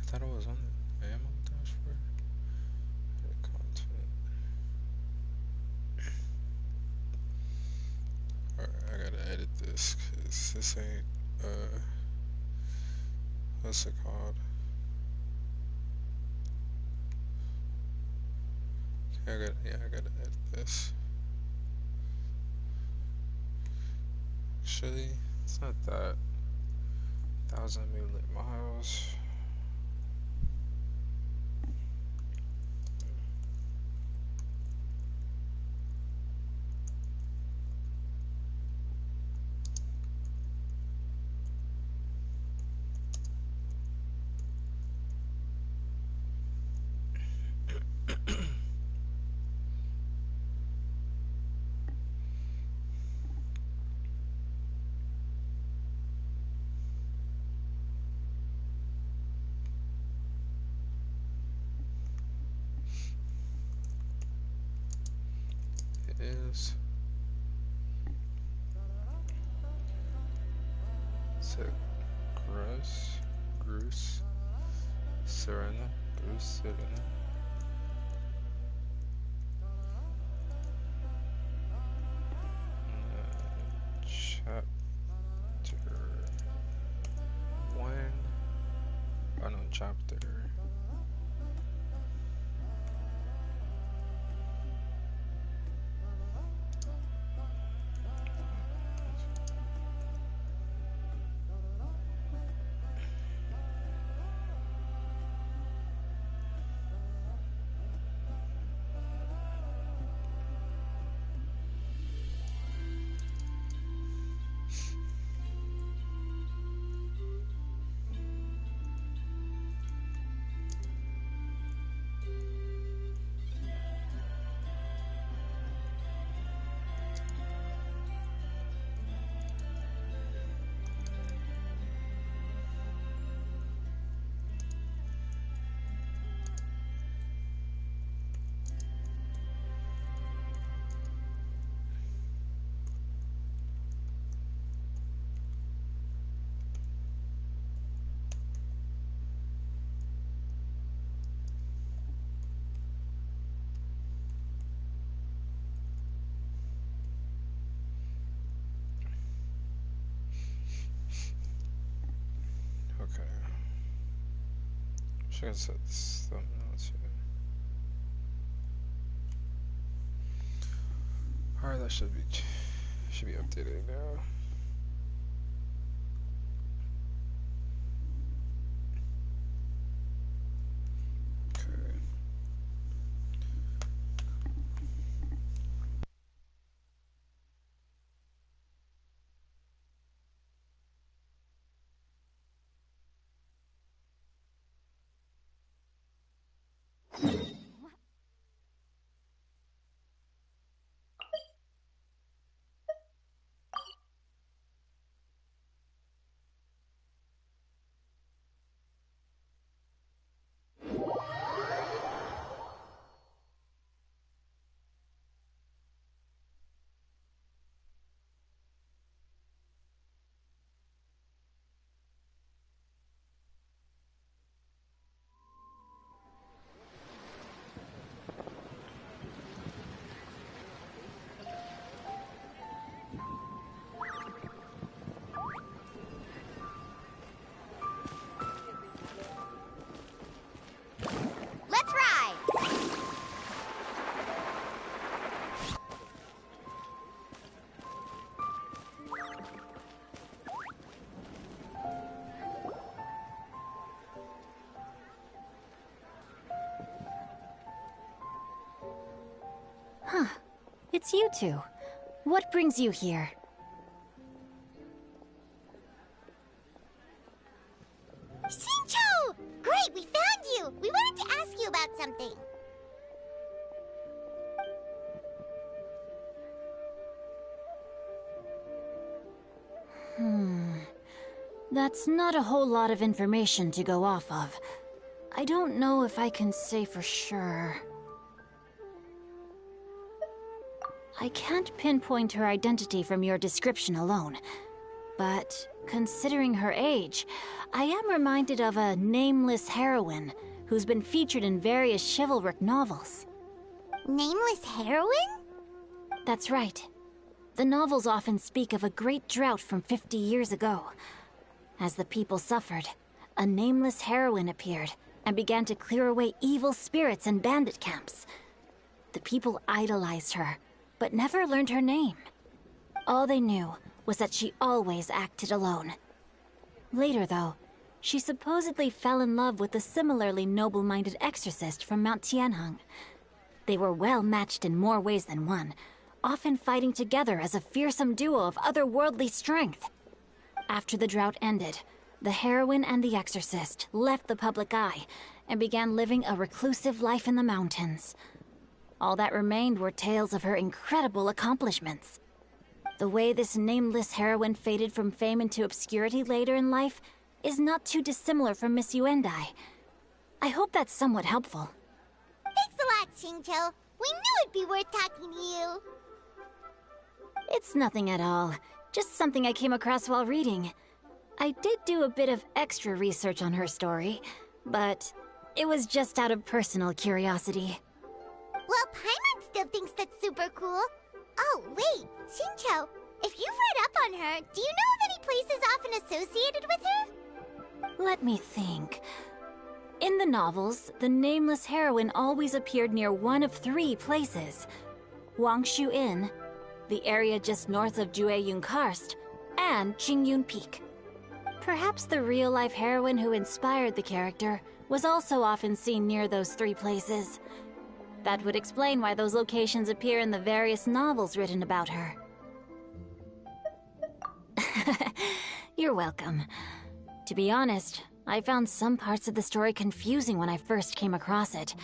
thought it was on the ammo dashboard. Content. Alright, I gotta edit this because this ain't what's it called? I gotta edit this. Actually, it's not that. 1,000 moonlit miles. Is so Gross Serena Bruce Serena chapter 1. Oh no, chapter okay. Should I set this thumbnail too? Alright, that should be updated now. Okay. Let's ride! Huh. It's you two. What brings you here? Shincho! Great, we found you! We wanted to ask you about something. That's not a whole lot of information to go off of. I don't know if I can say for sure. I can't pinpoint her identity from your description alone. But considering her age, I am reminded of a nameless heroine who's been featured in various chivalric novels. Nameless heroine? That's right. The novels often speak of a great drought from 50 years ago. As the people suffered, a nameless heroine appeared and began to clear away evil spirits and bandit camps. The people idolized her, but never learned her name. All they knew was that she always acted alone. Later, though, she supposedly fell in love with a similarly noble-minded exorcist from Mount Tianheng. They were well matched in more ways than one, often fighting together as a fearsome duo of otherworldly strength. After the drought ended, the heroine and the exorcist left the public eye and began living a reclusive life in the mountains. All that remained were tales of her incredible accomplishments. The way this nameless heroine faded from fame into obscurity later in life is not too dissimilar from Miss Yuendai. I hope that's somewhat helpful. Thanks a lot, Xingqiu. We knew it'd be worth talking to you. It's nothing at all. Just something I came across while reading. I did do a bit of extra research on her story, but it was just out of personal curiosity. Well, Paimon still thinks that's super cool. Oh, wait, Xingqiu, if you've read up on her, do you know of any places often associated with her? Let me think. In the novels, the nameless heroine always appeared near one of 3 places. Wangshu Inn, the area just north of Jueyun Karst, and Qingyun Peak. Perhaps the real-life heroine who inspired the character was also often seen near those 3 places. That would explain why those locations appear in the various novels written about her. You're welcome. To be honest, I found some parts of the story confusing when I first came across it.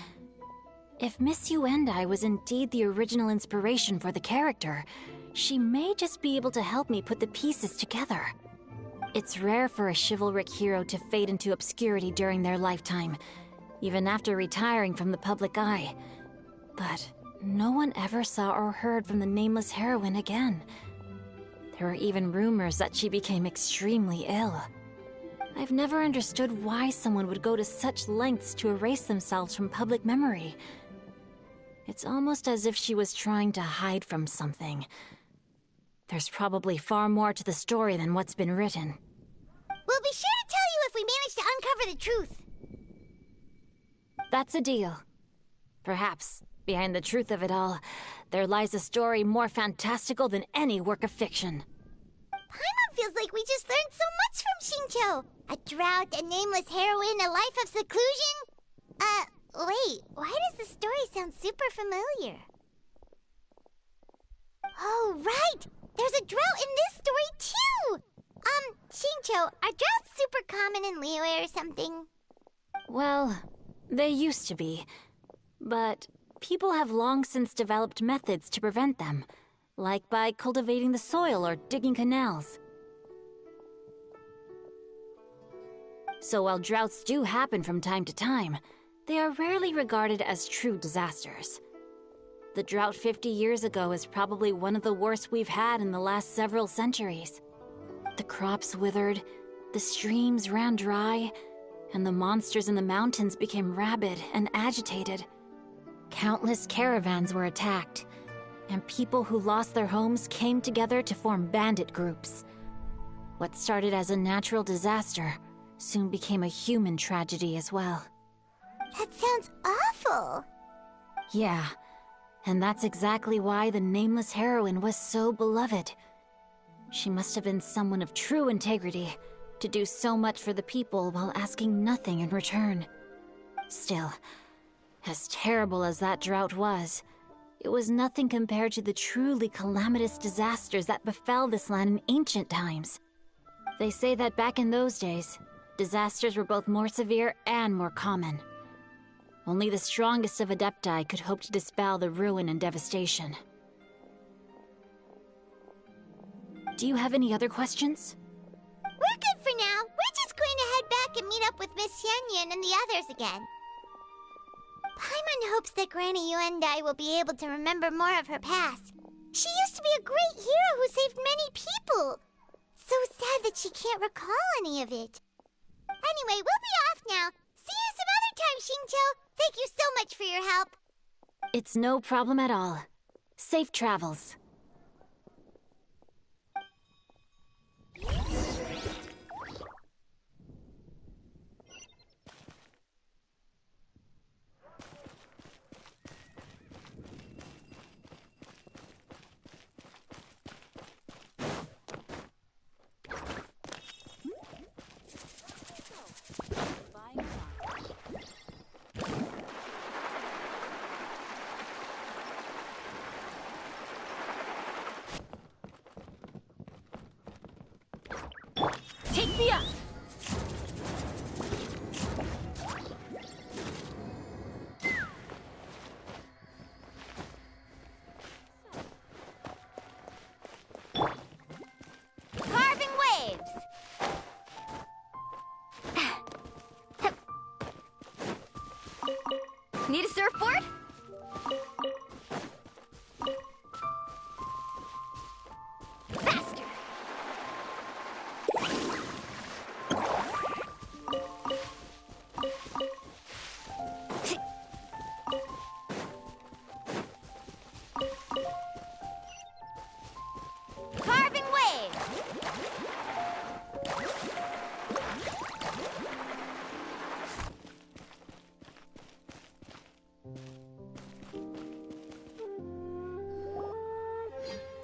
If Miss Yuendai was indeed the original inspiration for the character, she may just be able to help me put the pieces together. It's rare for a chivalric hero to fade into obscurity during their lifetime, even after retiring from the public eye. But no one ever saw or heard from the nameless heroine again. There were even rumors that she became extremely ill. I've never understood why someone would go to such lengths to erase themselves from public memory. It's almost as if she was trying to hide from something. There's probably far more to the story than what's been written. We'll be sure to tell you if we manage to uncover the truth. That's a deal. Perhaps, behind the truth of it all, there lies a story more fantastical than any work of fiction. Paimon feels like we just learned so much from Xingqiu. A drought, a nameless heroine, a life of seclusion. Wait, why does the story sound super familiar? Oh, right! There's a drought in this story, too! Xingqiu, are droughts super common in Liyue or something? Well, they used to be. But people have long since developed methods to prevent them, like by cultivating the soil or digging canals. So while droughts do happen from time to time, they are rarely regarded as true disasters. The drought 50 years ago is probably one of the worst we've had in the last several centuries. The crops withered, the streams ran dry, and the monsters in the mountains became rabid and agitated. Countless caravans were attacked, and people who lost their homes came together to form bandit groups. What started as a natural disaster soon became a human tragedy as well. That sounds awful. Yeah, and that's exactly why the nameless heroine was so beloved. She must have been someone of true integrity, to do so much for the people while asking nothing in return. Still, as terrible as that drought was, it was nothing compared to the truly calamitous disasters that befell this land in ancient times. They say that back in those days, disasters were both more severe and more common. Only the strongest of Adepti could hope to dispel the ruin and devastation. Do you have any other questions? We're good for now. We're just going to head back and meet up with Miss Xianyun and the others again. Paimon hopes that Granny Yuendai will be able to remember more of her past. She used to be a great hero who saved many people. So sad that she can't recall any of it. Anyway, we'll be off now. See you some other time, Xingqiu. Thank you so much for your help. It's no problem at all. Safe travels. Take me up! Carving waves! Need a surfboard? Faster! Carving waves!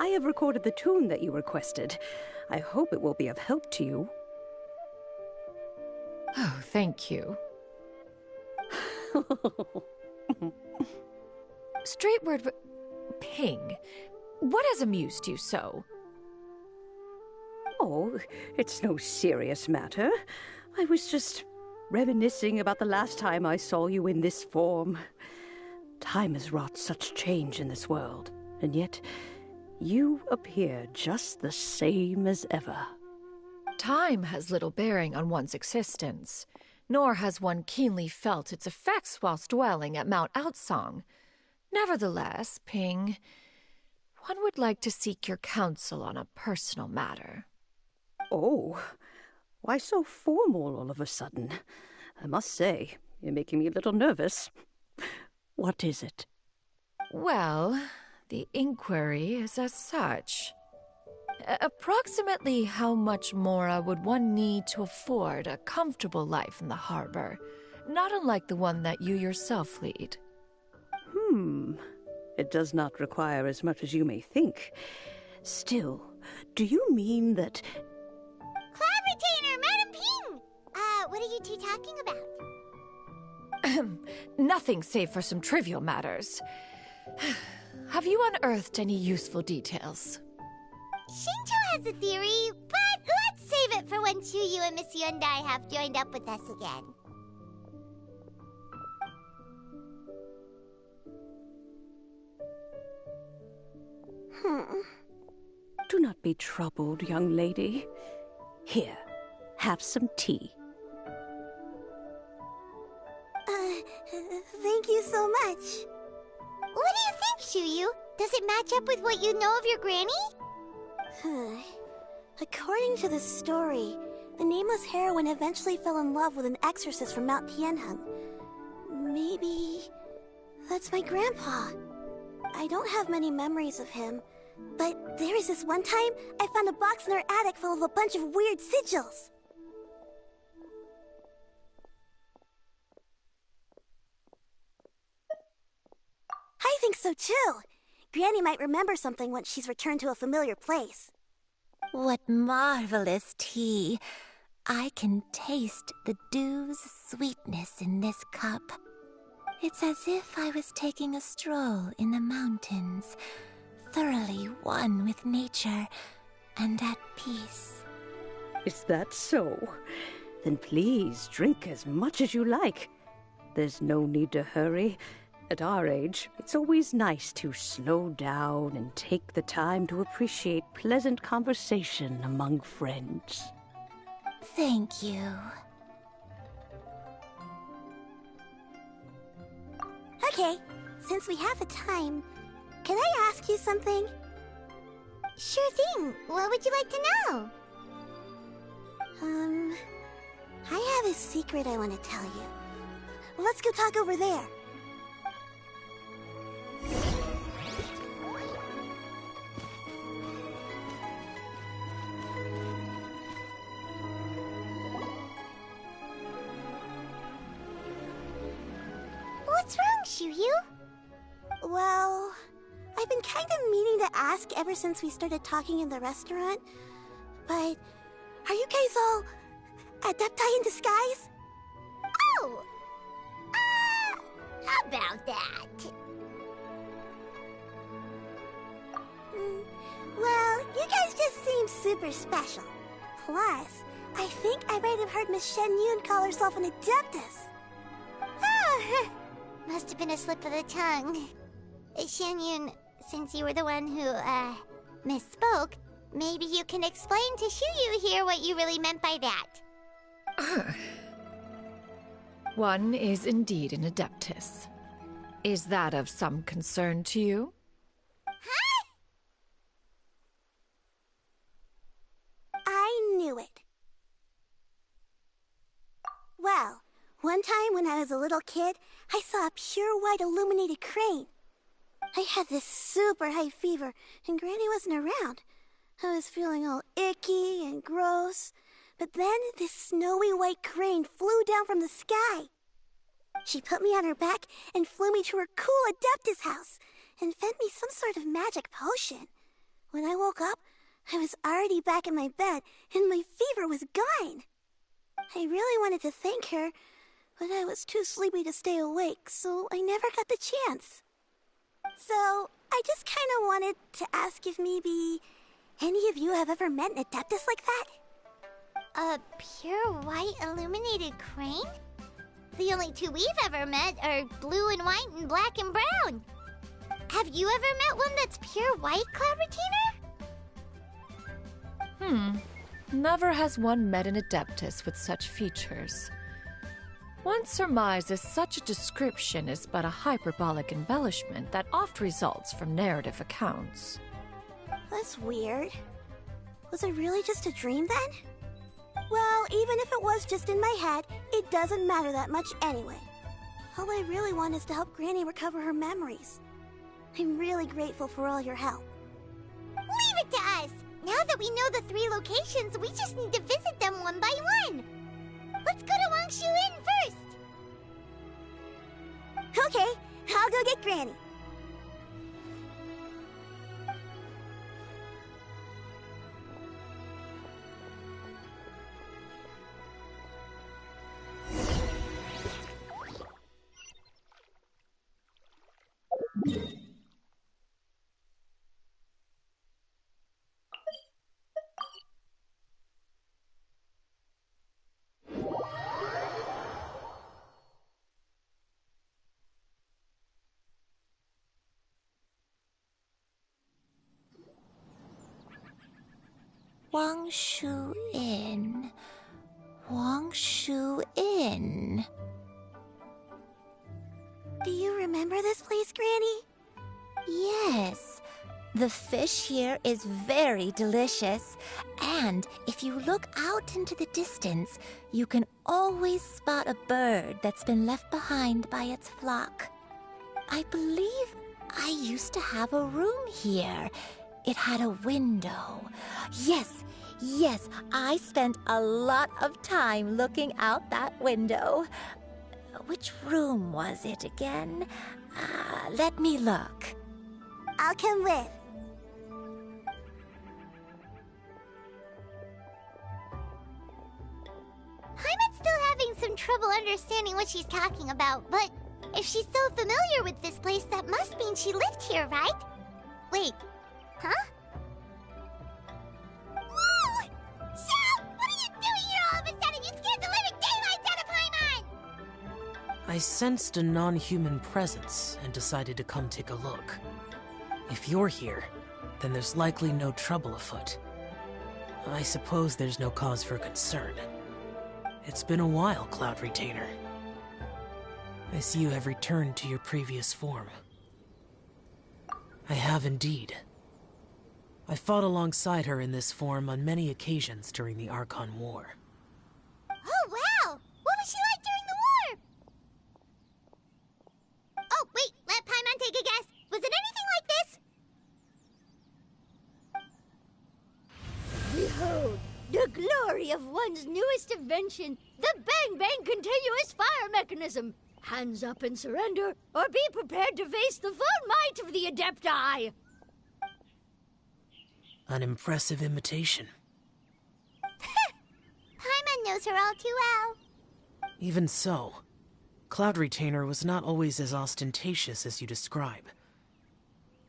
I have recorded the tune that you requested. I hope it will be of help to you. Oh, thank you. Straight word, but Ping, what has amused you so? Oh, it's no serious matter. I was just reminiscing about the last time I saw you in this form. Time has wrought such change in this world, and yet you appear just the same as ever. Time has little bearing on one's existence, nor has one keenly felt its effects whilst dwelling at Mount Outsong. Nevertheless, Ping, one would like to seek your counsel on a personal matter. Oh, why so formal all of a sudden? I must say, you're making me a little nervous. What is it? Well, the inquiry is as such. Approximately how much more would one need to afford a comfortable life in the harbor, not unlike the one that you yourself lead? It does not require as much as you may think. Still, do you mean that... Cloud Retainer, Madam Ping! What are you two talking about? Nothing save for some trivial matters. Have you unearthed any useful details? Xingqiu has a theory, but let's save it for when Chuyu and Miss Yundai have joined up with us again. Do not be troubled, young lady. Here, have some tea. Thank you so much. What do you think, Chuyu? Does it match up with what you know of your granny? According to the story, the nameless heroine eventually fell in love with an exorcist from Mount Tianheng. Maybe that's my grandpa. I don't have many memories of him, but there was this one time I found a box in our attic full of a bunch of weird sigils. I think so too. Granny might remember something once she's returned to a familiar place. What marvelous tea! I can taste the dew's sweetness in this cup. It's as if I was taking a stroll in the mountains, thoroughly one with nature and at peace. Is that so? Then please drink as much as you like. There's no need to hurry. At our age, it's always nice to slow down and take the time to appreciate pleasant conversation among friends. Thank you. Okay, since we have the time, can I ask you something? Sure thing. What would you like to know? I have a secret I want to tell you. Let's go talk over there. What's wrong, Shiryu? Well, I've been kind of meaning to ask ever since we started talking in the restaurant, but are you guys all adepti in disguise? Oh! About that. Well, you guys just seem super special. Plus, I think I might have heard Miss Shen Yun call herself an adeptus. Oh, must have been a slip of the tongue. Shen Yun, since you were the one who, misspoke, maybe you can explain to Shiryu here what you really meant by that. One is indeed an adeptus. Is that of some concern to you? Huh? I knew it. Well, one time when I was a little kid, I saw a pure white illuminated crane. I had this super high fever, and Granny wasn't around. I was feeling all icky and gross. But then this snowy white crane flew down from the sky. She put me on her back and flew me to her cool Adeptus house and fed me some sort of magic potion. When I woke up, I was already back in my bed and my fever was gone. I really wanted to thank her, but I was too sleepy to stay awake, so I never got the chance. So, I just kind of wanted to ask if maybe any of you have ever met an Adeptus like that? A pure white illuminated crane? The only two we've ever met are blue and white and black and brown. Have you ever met one that's pure white, Cloud Retainer? Never has one met an adeptus with such features. One surmises such a description is but a hyperbolic embellishment that oft results from narrative accounts. That's weird. Was it really just a dream then? Well, even if it was just in my head, it doesn't matter that much anyway. All I really want is to help Granny recover her memories. I'm really grateful for all your help. Leave it to us! Now that we know the 3 locations, we just need to visit them one by one. Let's go to Wangshu Inn first! Okay, I'll go get Granny. Wangshu Inn. Wangshu Inn. Do you remember this place, Granny? Yes. The fish here is very delicious. And if you look out into the distance, you can always spot a bird that's been left behind by its flock. I believe I used to have a room here. It had a window. Yes, I spent a lot of time looking out that window. Which room was it again? Let me look. I'll come with. Paimon's still having some trouble understanding what she's talking about, but if she's so familiar with this place, that must mean she lived here, right? Wait, huh? Whoa! Shell! What are you doing here all of a sudden? You scared the living daylights out of Paimon! I sensed a non-human presence and decided to come take a look. If you're here, then there's likely no trouble afoot. I suppose there's no cause for concern. It's been a while, Cloud Retainer. I see you have returned to your previous form. I have indeed. I fought alongside her in this form on many occasions during the Archon War. Oh, wow! worthy of one's newest invention, the Bang Bang Continuous Fire Mechanism. Hands up and surrender, or be prepared to face the full might of the Adepti. An impressive imitation. Paimon knows her all too well. Even so, Cloud Retainer was not always as ostentatious as you describe.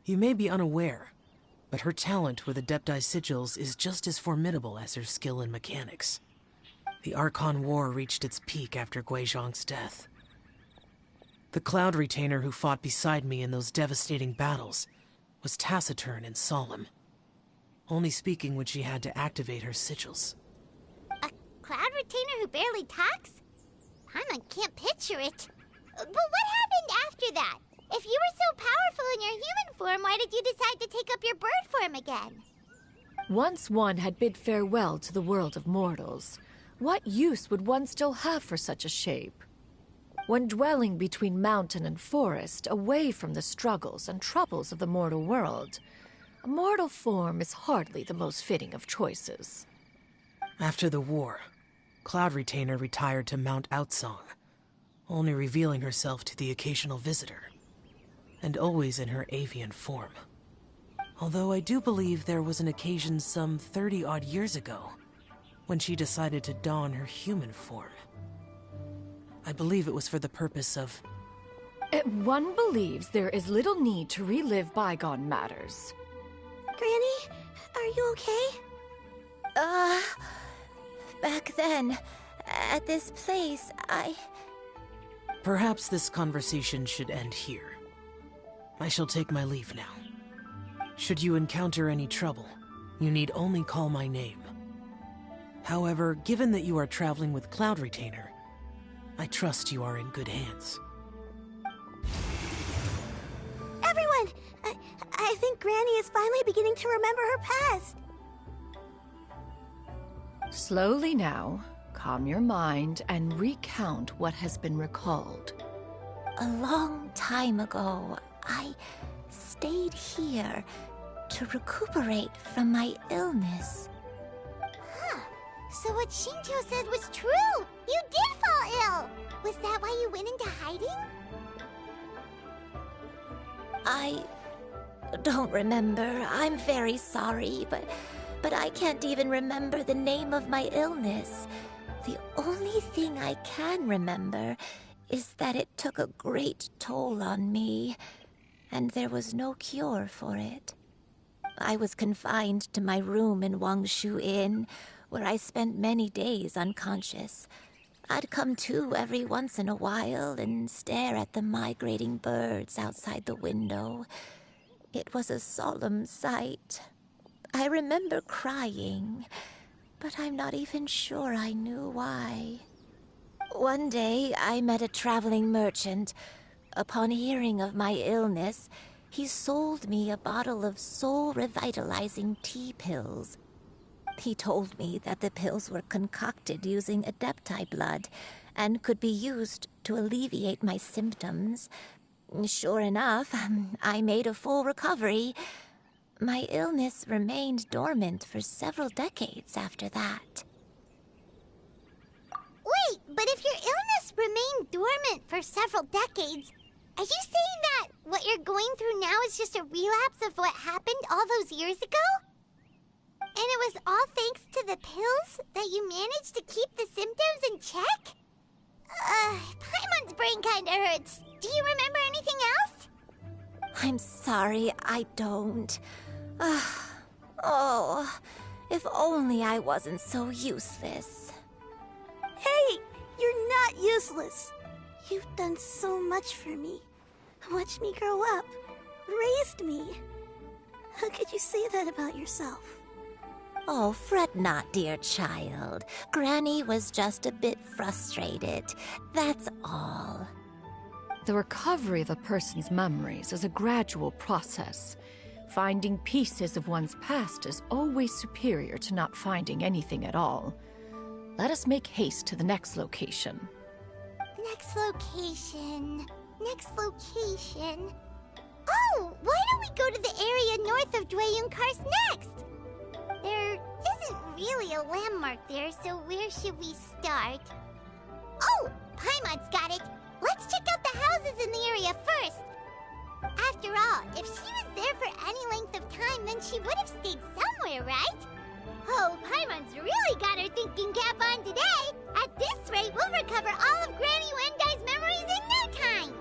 You may be unaware, but her talent with Adepti sigils is just as formidable as her skill in mechanics. The Archon War reached its peak after Guizhong's death. The Cloud Retainer who fought beside me in those devastating battles was taciturn and solemn, only speaking when she had to activate her sigils. A Cloud Retainer who barely talks? Paimon can't picture it. But what happened after that? If you were so powerful in your human form, why did you decide to take up your bird form again? Once one had bid farewell to the world of mortals, what use would one still have for such a shape? When dwelling between mountain and forest, away from the struggles and troubles of the mortal world, a mortal form is hardly the most fitting of choices. After the war, Cloud Retainer retired to Mount Outsong, only revealing herself to the occasional visitor, and always in her avian form. Although I do believe there was an occasion some 30-odd years ago when she decided to don her human form. I believe it was for the purpose of... One believes there is little need to relive bygone matters. Granny, are you okay? Back then, at this place, Perhaps this conversation should end here. I shall take my leave now. Should you encounter any trouble, you need only call my name. However, given that you are traveling with Cloud Retainer, I trust you are in good hands. Everyone! I think Granny is finally beginning to remember her past. Slowly now, calm your mind and recount what has been recalled. a long time ago, I stayed here to recuperate from my illness. Huh. So what Shinto said was true! You did fall ill! Was that why you went into hiding? I don't remember. I'm very sorry, but I can't even remember the name of my illness. The only thing I can remember is that it took a great toll on me, and there was no cure for it. I was confined to my room in Wangshu Inn, where I spent many days unconscious. I'd come to every once in a while and stare at the migrating birds outside the window. It was a solemn sight. I remember crying, but I'm not even sure I knew why. One day, I met a traveling merchant. Upon hearing of my illness, he sold me a bottle of soul-revitalizing tea pills. He told me that the pills were concocted using Adepti blood and could be used to alleviate my symptoms. Sure enough, I made a full recovery. My illness remained dormant for several decades after that. Wait, but if your illness remained dormant for several decades, are you saying that what you're going through now is just a relapse of what happened all those years ago? And it was all thanks to the pills that you managed to keep the symptoms in check? Paimon's brain kinda hurts. Do you remember anything else? I'm sorry, I don't. Oh, if only I wasn't so useless. Hey, you're not useless. You've done so much for me. Watched me grow up. Raised me. How could you say that about yourself? Oh, fret not, dear child. Granny was just a bit frustrated. That's all. The recovery of a person's memories is a gradual process. Finding pieces of one's past is always superior to not finding anything at all. Let us make haste to the next location. Next location. Next location. Oh, why don't we go to the area north of Dwayun Karst next? There is isn't really a landmark there, so where should we start? Oh! Paimon's got it! Let's check out the houses in the area first! After all, if she was there for any length of time, then she would have stayed somewhere, right? Oh, Paimon's really got her thinking cap on today! At this rate, we'll recover all of Granny Wendai's memories in no time!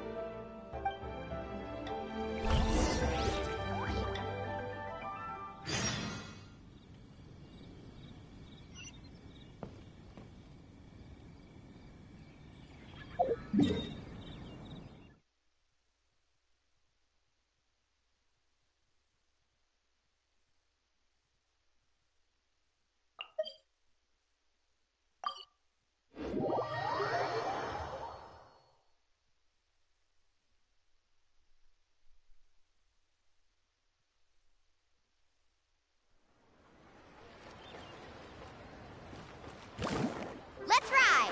Let's ride!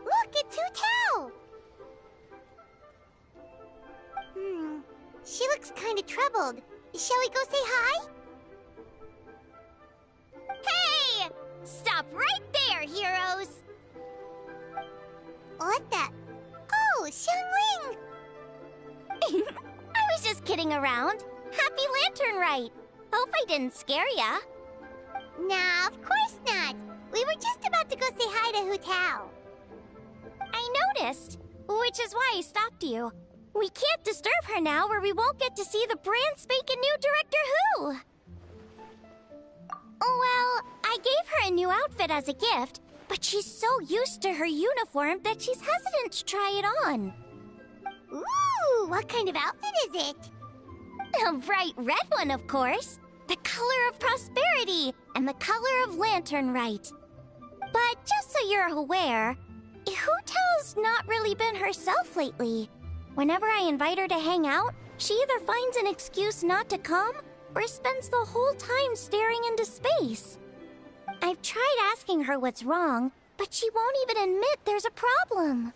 Look, it's Hu. She looks kind of troubled. Shall we go say hi? Hey! Stop right there, heroes! What the? Oh, Xiangling! I was just kidding around. Happy Lantern Rite. Hope I didn't scare ya. Nah, of course not. We were just about to go say hi to Hu Tao. I noticed, which is why I stopped you. We can't disturb her now or we won't get to see the brand spanking new Director Who. Well, I gave her a new outfit as a gift, but she's so used to her uniform that she's hesitant to try it on. Ooh, what kind of outfit is it? A bright red one, of course. The color of prosperity and the color of Lantern Rite. But just so you're aware, Hu Tao's not really been herself lately. Whenever I invite her to hang out, she either finds an excuse not to come or spends the whole time staring into space. I've tried asking her what's wrong, but she won't even admit there's a problem.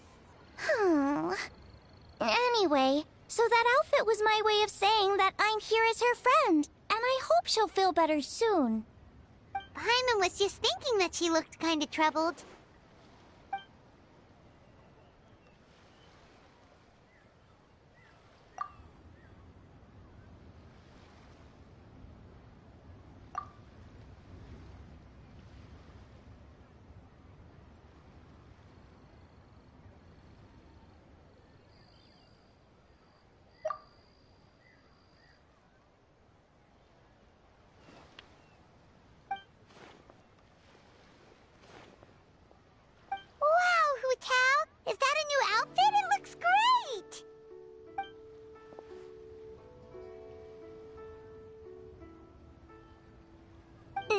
Anyway, so that outfit was my way of saying that I'm here as her friend, and I hope she'll feel better soon. Paimon was just thinking that she looked kind of troubled. Is that a new outfit? It looks great!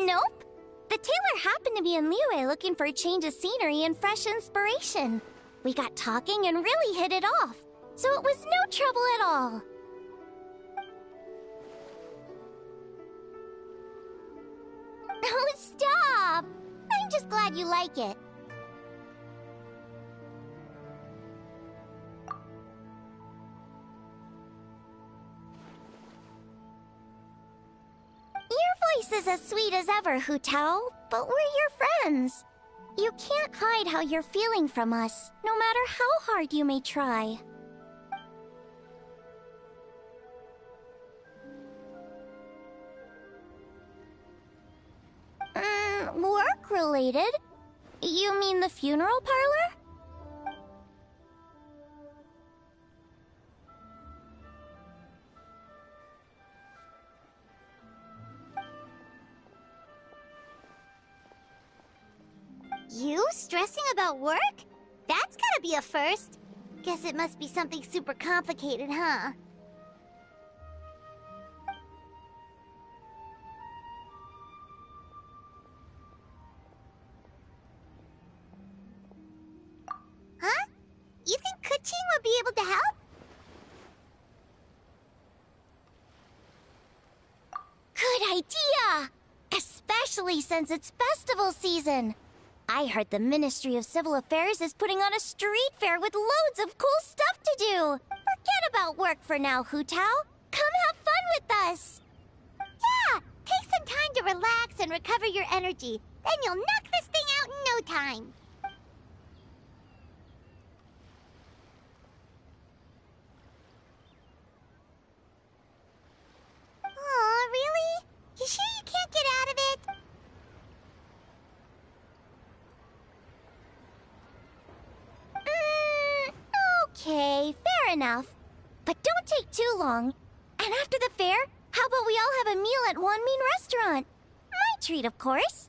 Nope. The tailor happened to be in Liyue looking for a change of scenery and fresh inspiration. We got talking and really hit it off, so it was no trouble at all. Oh, stop! I'm just glad you like it. Your voice is as sweet as ever, Hu Tao, but we're your friends. You can't hide how you're feeling from us, no matter how hard you may try. Work-related? You mean the funeral parlor? You stressing about work? That's gotta be a first. Guess it must be something super complicated, huh? Huh? You think Kuching would be able to help? Good idea! As lately since it's festival season. I heard the Ministry of Civil Affairs is putting on a street fair with loads of cool stuff to do. Forget about work for now, Hu Tao. Come have fun with us. Yeah, take some time to relax and recover your energy. Then you'll knock this thing out in no time. Aw, really? You sure you can't get out of it? Okay, fair enough. But don't take too long. And after the fair, how about we all have a meal at Wanmin Restaurant? My treat, of course.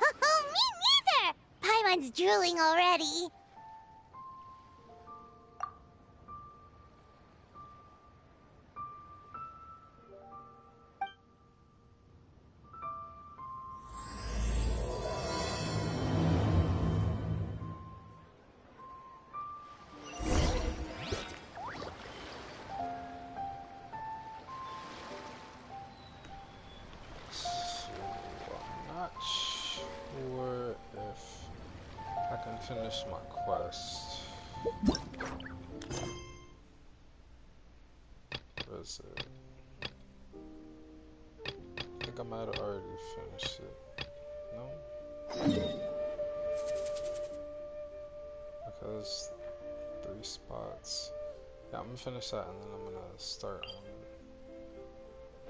Me neither! Paimon's drooling already. Not sure if I can finish my quest. Where is it? I think I might have already finished it. No? Because 3 spots. Yeah, I'm gonna finish that and then I'm gonna start on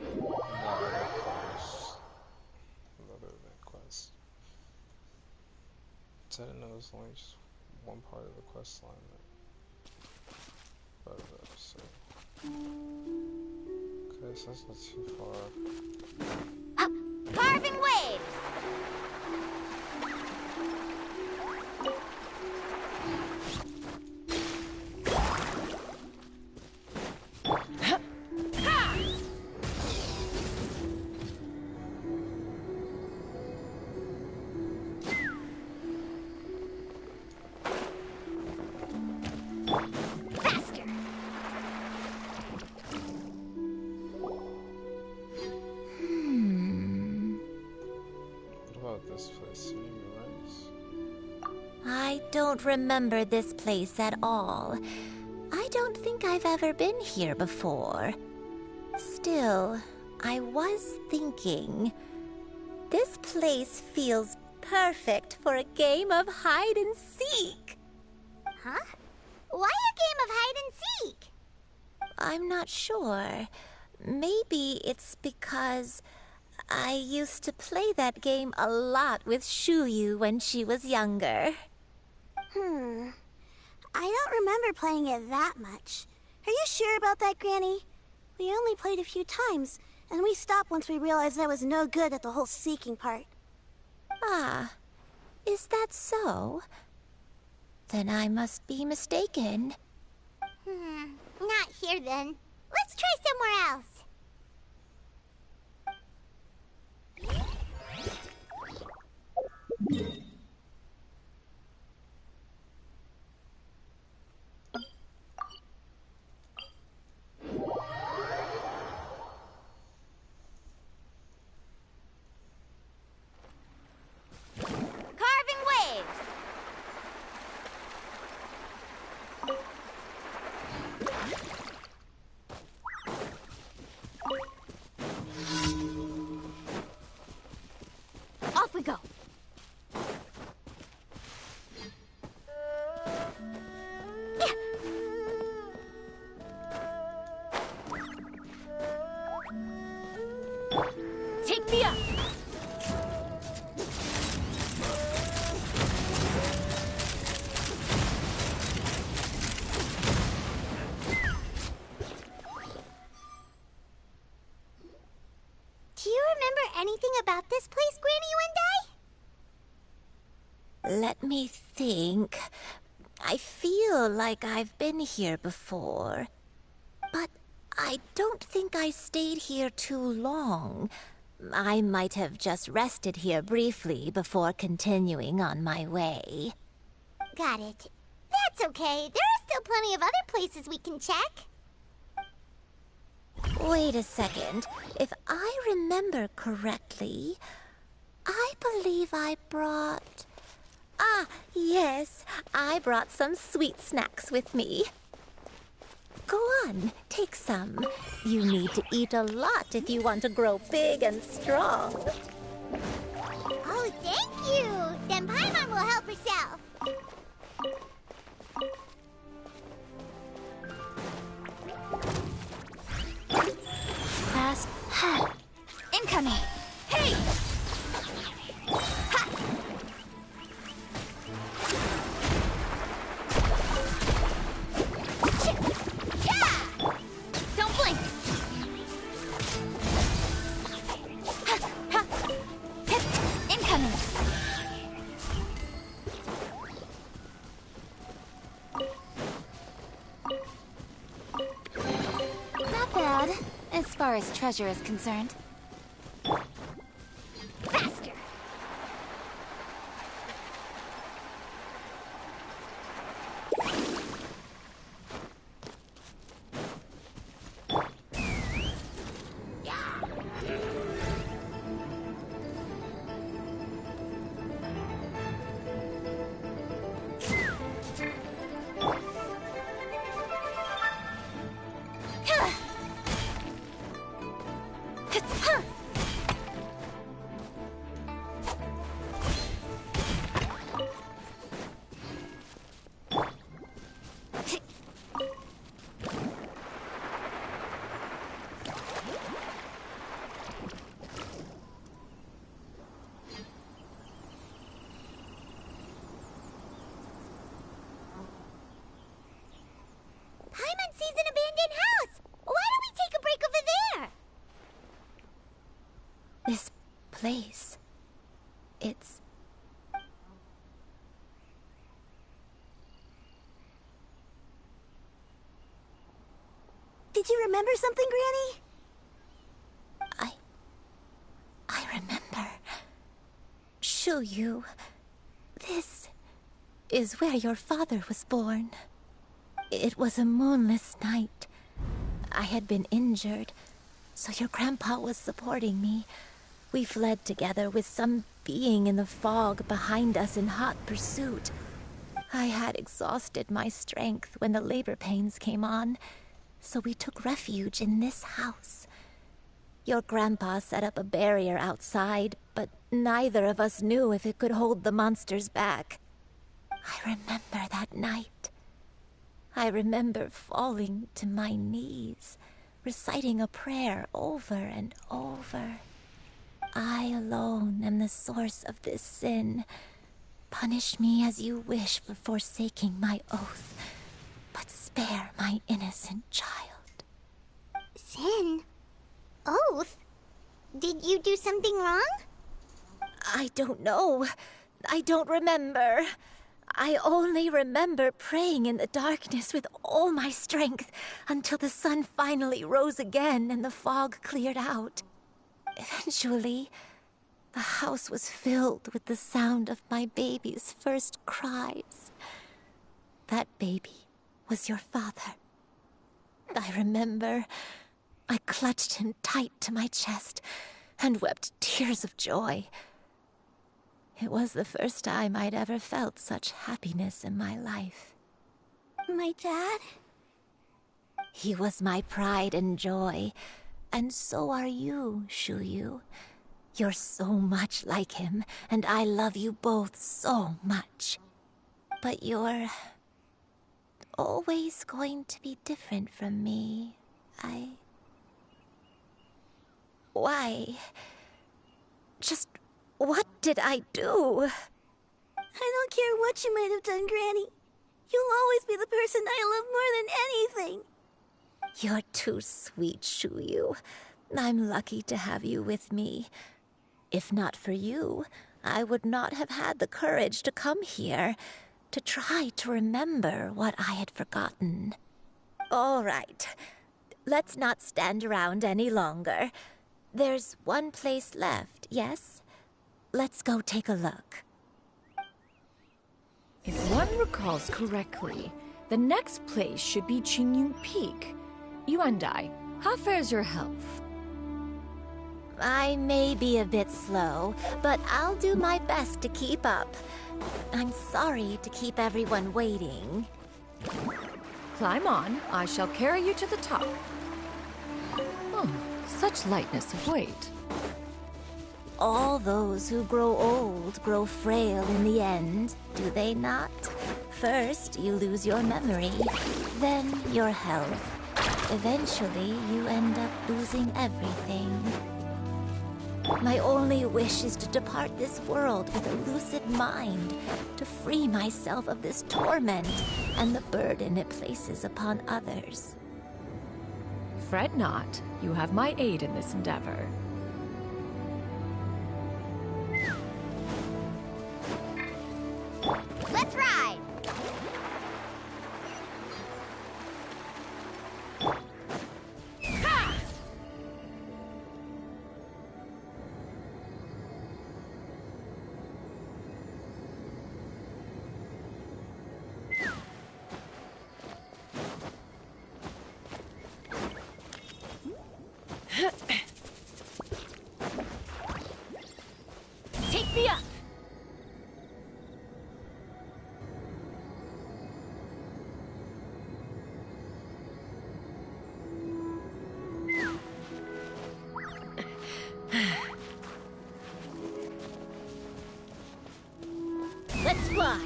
another quest. Another event quest. I didn't know it was only just one part of the quest line that part of it, so. Okay, so that's not too far. Carving waves! This place, I don't remember this place at all. I don't think I've ever been here before. Still, I was thinking, this place feels perfect for a game of hide and seek. Huh? Why a game of hide and seek? I'm not sure. Maybe it's because I used to play that game a lot with Shuyu when she was younger. I don't remember playing it that much. Are you sure about that, Granny? We only played a few times, and we stopped once we realized I was no good at the whole seeking part. Ah, is that so? Then I must be mistaken. Not here then. Let's try somewhere else. Carving waves. Off we go. Take me up. Do you remember anything about this place, Granny Yuendai? Let me think. I feel like I've been here before. But I don't think I stayed here too long. I might have just rested here briefly before continuing on my way. Got it. That's okay. There are still plenty of other places we can check. Wait a second. If I remember correctly, I believe I brought... Ah, yes. I brought some sweet snacks with me. Go on, take some. You need to eat a lot if you want to grow big and strong. Oh, thank you! Then Paimon will help herself. Fast. Ha! Incoming! Hey! Ha! Don't blink! Ha! Ha! Hip! Incoming! Not bad, as far as treasure is concerned. Faster! Paimon sees an abandoned house! Why don't we take a break over there? This place... it's... Did you remember something, Granny? I remember. Shuyu, this is where your father was born. It was a moonless night. I had been injured, so your grandpa was supporting me. We fled together with some being in the fog behind us in hot pursuit. I had exhausted my strength when the labor pains came on, so we took refuge in this house. Your grandpa set up a barrier outside, but neither of us knew if it could hold the monsters back. I remember that night. I remember falling to my knees, reciting a prayer over and over. I alone am the source of this sin. Punish me as you wish for forsaking my oath, but spare my innocent child. Sin? Oath? Did you do something wrong? I don't know. I don't remember. I only remember praying in the darkness with all my strength until the sun finally rose again and the fog cleared out. Eventually, the house was filled with the sound of my baby's first cries. That baby was your father. I remember I clutched him tight to my chest and wept tears of joy. It was the first time I'd ever felt such happiness in my life. My dad? He was my pride and joy, and so are you, Shuyu. You're so much like him, and I love you both so much. But you're always going to be different from me. Why? Just what did I do? I don't care what you might have done, Granny. You'll always be the person I love more than anything. You're too sweet, Shuyu. I'm lucky to have you with me. If not for you, I would not have had the courage to come here, to try to remember what I had forgotten. All right. Let's not stand around any longer. There's one place left, yes? Let's go take a look. If one recalls correctly, the next place should be Qingyun Peak. Yuandai, How fares your health? I may be a bit slow, but I'll do my best to keep up. I'm sorry to keep everyone waiting. Climb on. I shall carry you to the top. Oh, such lightness of weight. All those who grow old grow frail in the end, do they not? First, you lose your memory, then your health. Eventually, you end up losing everything. My only wish is to depart this world with a lucid mind, to free myself of this torment and the burden it places upon others. Fret not. You have my aid in this endeavor. Let's ride! Take me up! Let's fly!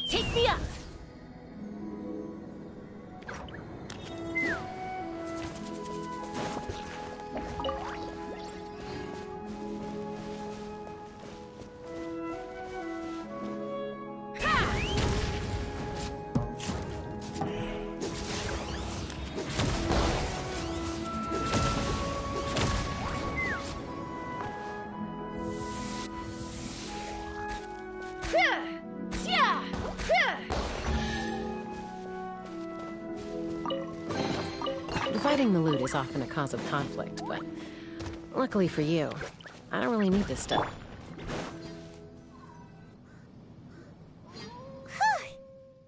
Take me up! Dividing the loot is often a cause of conflict, but luckily for you, I don't really need this stuff.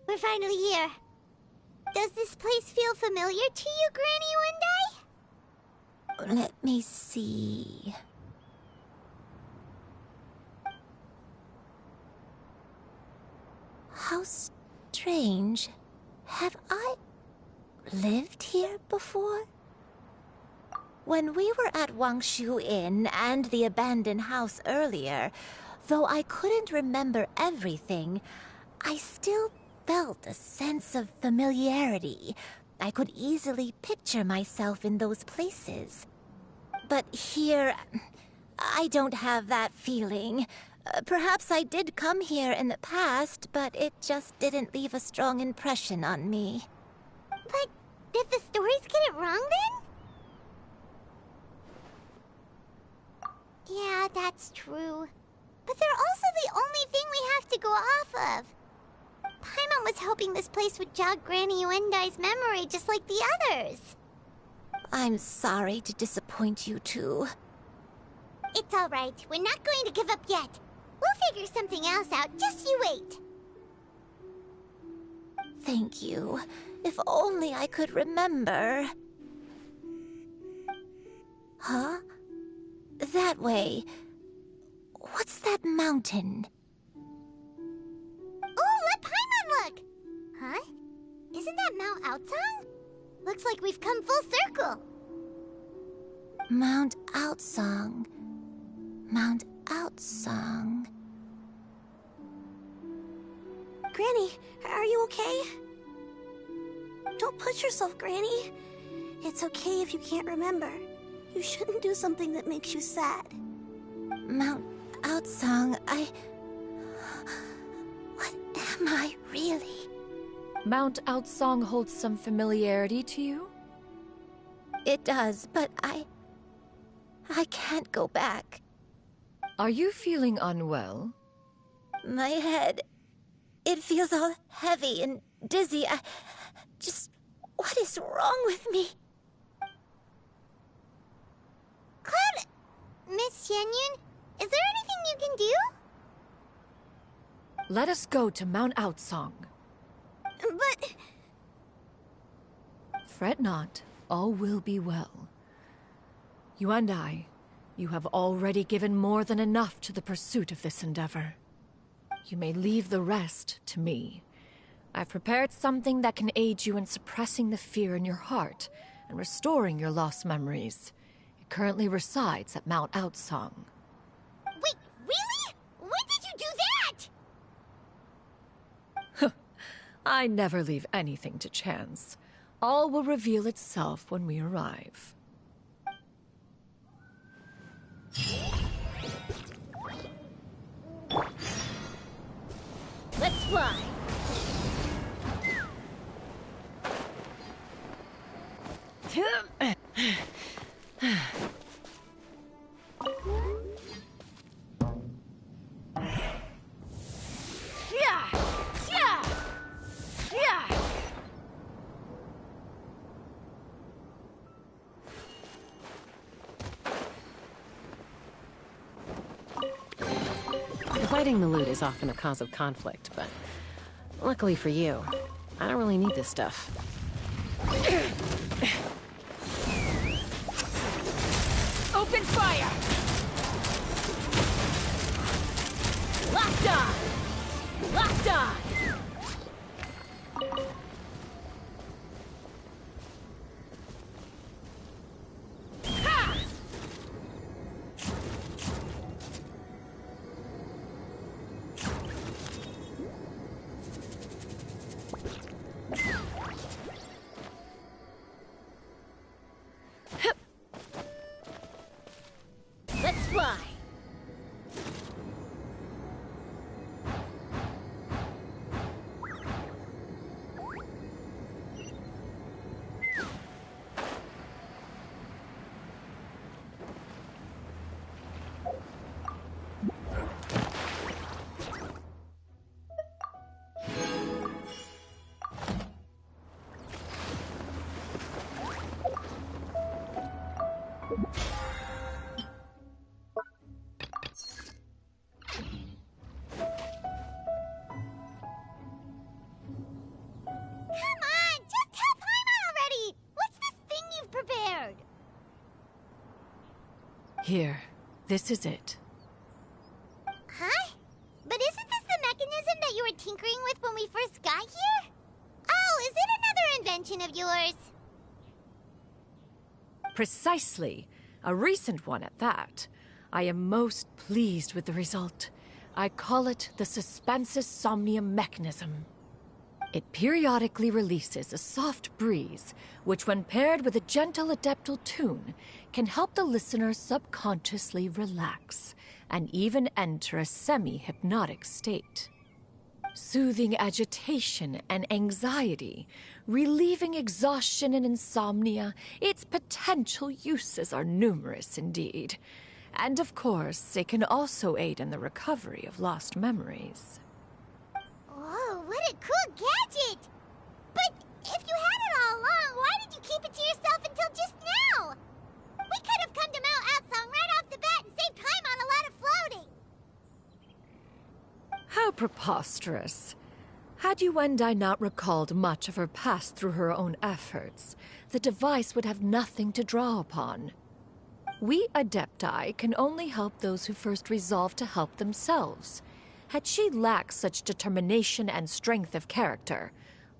We're finally here. Does this place feel familiar to you, Granny Wendai? Let me see. How strange. Have I lived here before? When we were at Wangshu Inn and the abandoned house earlier, though I couldn't remember everything, I still felt a sense of familiarity. I could easily picture myself in those places. But here, I don't have that feeling. Perhaps I did come here in the past, but it just didn't leave a strong impression on me. But did the stories get it wrong then? Yeah, that's true. But they're also the only thing we have to go off of. Paimon was hoping this place would jog Granny Uendai's memory just like the others. I'm sorry to disappoint you too. It's all right. We're not going to give up yet. We'll figure something else out. Just you wait. Thank you. If only I could remember. Huh? That way. What's that mountain? Oh, let Paimon look! Huh? Isn't that Mount Outsong? Looks like we've come full circle. Mount Outsong. Mount Outsong. Granny, are you okay? Don't push yourself, Granny. It's okay if you can't remember. You shouldn't do something that makes you sad. Mount Outsong, What am I really? Mount Outsong holds some familiarity to you? It does, but I can't go back. Are you feeling unwell? My head, it feels all heavy and dizzy. I just What is wrong with me? Cloud... Miss Xianyun, is there anything you can do? Let us go to Mount Outsong. But... Fret not, all will be well. You and I, you have already given more than enough to the pursuit of this endeavor. You may leave the rest to me. I've prepared something that can aid you in suppressing the fear in your heart and restoring your lost memories. It currently resides at Mount Outsong. Wait, really? When did you do that? I never leave anything to chance. All will reveal itself when we arrive. Let's fly. Fighting the loot is often a cause of conflict, but luckily for you, I don't really need this stuff. Open fire! Locked on! Locked on! Let's fly! Here, this is it. Huh? But isn't this the mechanism that you were tinkering with when we first got here? Oh, is it another invention of yours? Precisely. A recent one at that. I am most pleased with the result. I call it the Suspensus Somnium mechanism. It periodically releases a soft breeze, which when paired with a gentle adeptal tune, can help the listener subconsciously relax and even enter a semi-hypnotic state. Soothing agitation and anxiety, relieving exhaustion and insomnia, its potential uses are numerous indeed. And of course, it can also aid in the recovery of lost memories. Whoa, what a cool gadget! But if you had it all along, why did you keep it to yourself until just now? We could have come to Mount Outsong right off the bat and saved time on a lot of floating. How preposterous. Had you and I not recalled much of her past through her own efforts, the device would have nothing to draw upon. We Adepti can only help those who first resolve to help themselves. Had she lacked such determination and strength of character,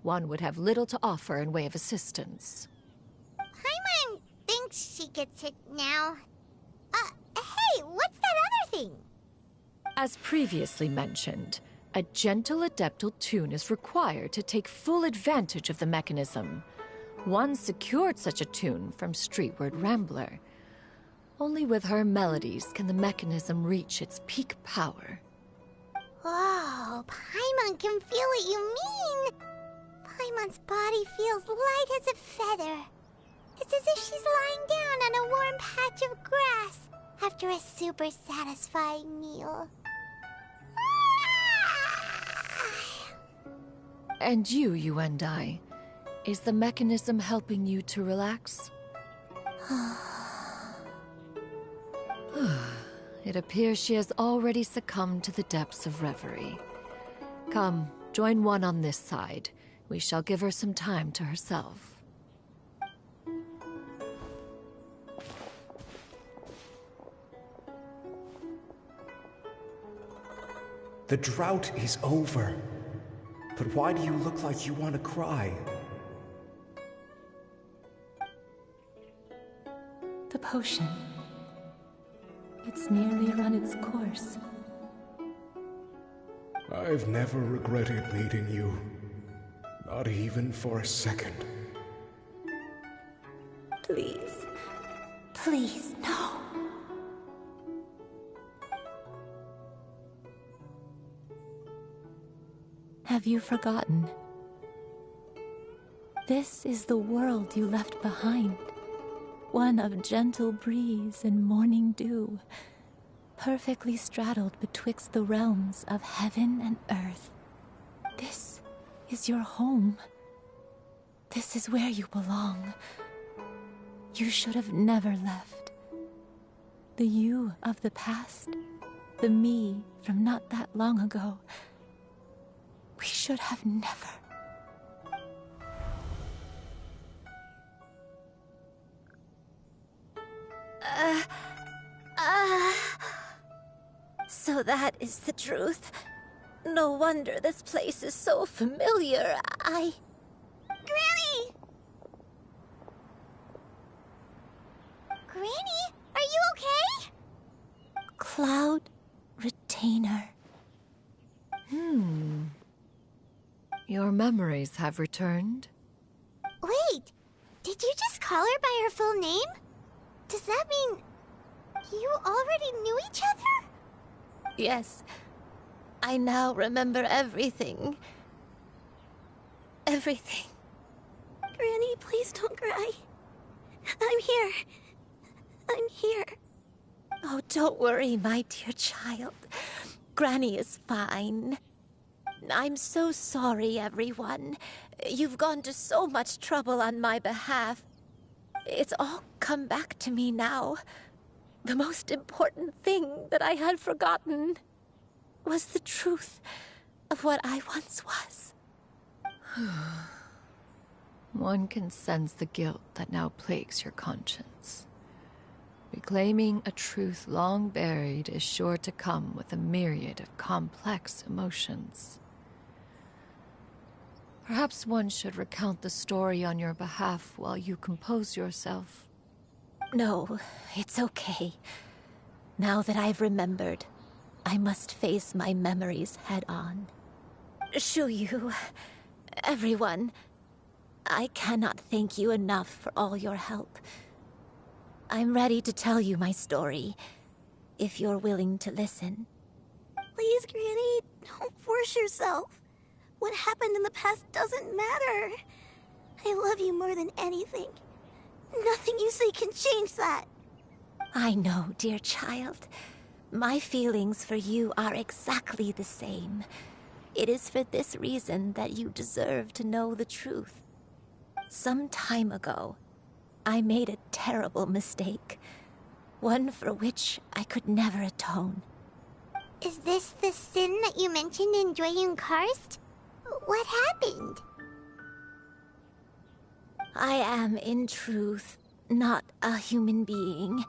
one would have little to offer in way of assistance. Paimon thinks she gets it now. Hey, what's that other thing? As previously mentioned, a gentle adeptal tune is required to take full advantage of the mechanism. One secured such a tune from Streetward Rambler. Only with her melodies can the mechanism reach its peak power. Whoa, Paimon can feel what you mean. Paimon's body feels light as a feather. It's as if she's lying down on a warm patch of grass after a super satisfying meal. And you and I. Is the mechanism helping you to relax? It appears she has already succumbed to the depths of reverie. Come, join one on this side. We shall give her some time to herself. The drought is over. But why do you look like you want to cry? The potion. It's nearly run its course. I've never regretted meeting you. Not even for a second. Please. Please, no. Have you forgotten? This is the world you left behind. One of gentle breeze and morning dew, perfectly straddled betwixt the realms of heaven and earth. This is your home. This is where you belong. You should have never left. The you of the past, the me from not that long ago, we should have never. So that is the truth. No wonder this place is so familiar. Granny! Granny, are you okay? Cloud Retainer. Your memories have returned? Wait, did you just call her by her full name? Does that mean you already knew each other? Yes. I now remember everything. Everything. Granny, please don't cry. I'm here. I'm here. Oh, don't worry, my dear child. Granny is fine. I'm so sorry, everyone. You've gone to so much trouble on my behalf. It's all come back to me now. The most important thing that I had forgotten was the truth of what I once was. One can sense the guilt that now plagues your conscience. Reclaiming a truth long buried is sure to come with a myriad of complex emotions. Perhaps one should recount the story on your behalf while you compose yourself. No, it's okay. Now that I've remembered, I must face my memories head on. Shuyu, everyone, I cannot thank you enough for all your help. I'm ready to tell you my story, if you're willing to listen. Please, Granny, don't force yourself. What happened in the past doesn't matter. I love you more than anything. Nothing you say can change that. I know, dear child. My feelings for you are exactly the same. It is for this reason that you deserve to know the truth. Some time ago, I made a terrible mistake. One for which I could never atone. Is this the sin that you mentioned in Dwayun Karst? What happened? I am, in truth, not a human being.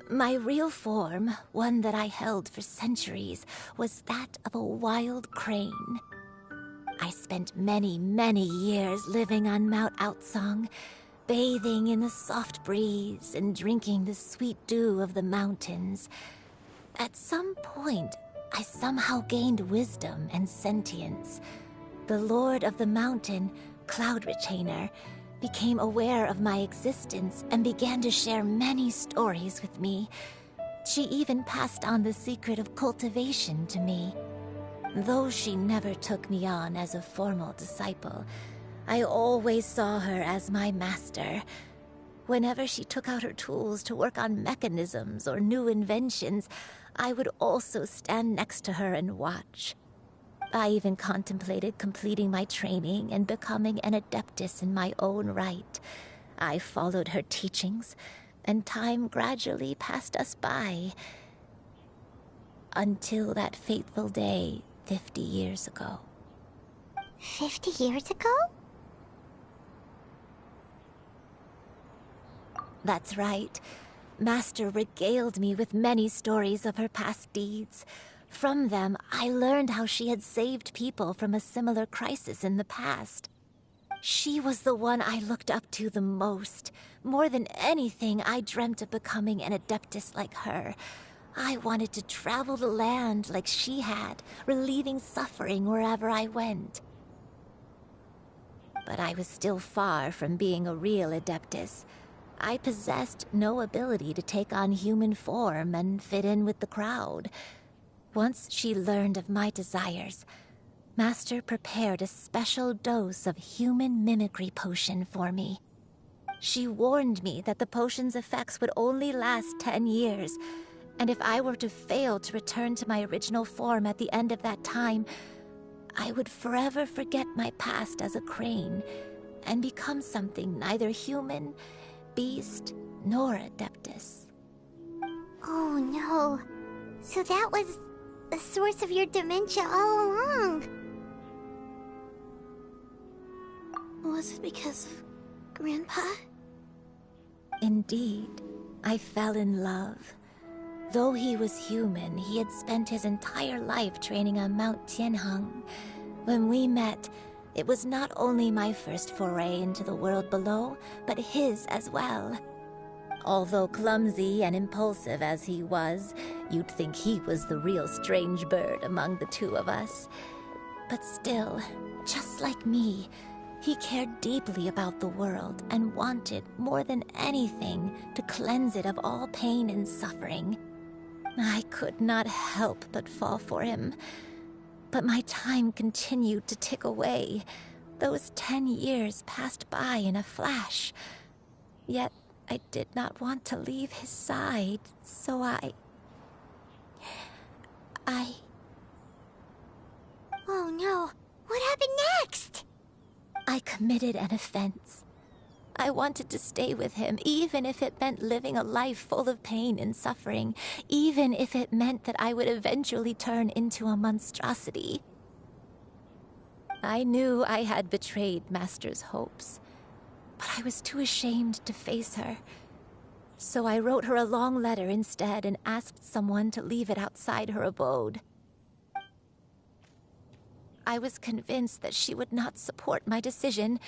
My real form, one that I held for centuries, was that of a wild crane. I spent many, many years living on Mount Outsong, bathing in the soft breeze and drinking the sweet dew of the mountains. At some point, I somehow gained wisdom and sentience. The Lord of the Mountain, Cloud Retainer, became aware of my existence and began to share many stories with me. She even passed on the secret of cultivation to me. Though she never took me on as a formal disciple, I always saw her as my master. Whenever she took out her tools to work on mechanisms or new inventions, I would also stand next to her and watch. I even contemplated completing my training and becoming an adeptus in my own right. I followed her teachings, and time gradually passed us by. Until that fateful day 50 years ago. 50 years ago? That's right. Master regaled me with many stories of her past deeds. From them, I learned how she had saved people from a similar crisis in the past. She was the one I looked up to the most. More than anything, I dreamt of becoming an adeptus like her. I wanted to travel the land like she had, relieving suffering wherever I went. But I was still far from being a real adeptus. I possessed no ability to take on human form and fit in with the crowd. Once she learned of my desires, Master prepared a special dose of human mimicry potion for me. She warned me that the potion's effects would only last 10 years, and if I were to fail to return to my original form at the end of that time, I would forever forget my past as a crane and become something neither human, beast, nor adeptus. Oh no. So that was the source of your dementia all along. Was it because of Grandpa? Indeed, I fell in love. Though he was human, he had spent his entire life training on Mount Tianheng. When we met, it was not only my first foray into the world below, but his as well. Although clumsy and impulsive as he was, you'd think he was the real strange bird among the two of us. But still, just like me, he cared deeply about the world and wanted, more than anything, to cleanse it of all pain and suffering. I could not help but fall for him. But my time continued to tick away. Those 10 years passed by in a flash. Yet I did not want to leave his side, so I... Oh no. What happened next? I committed an offense. I wanted to stay with him, even if it meant living a life full of pain and suffering, even if it meant that I would eventually turn into a monstrosity. I knew I had betrayed Master's hopes, but I was too ashamed to face her. So I wrote her a long letter instead and asked someone to leave it outside her abode. I was convinced that she would not support my decision,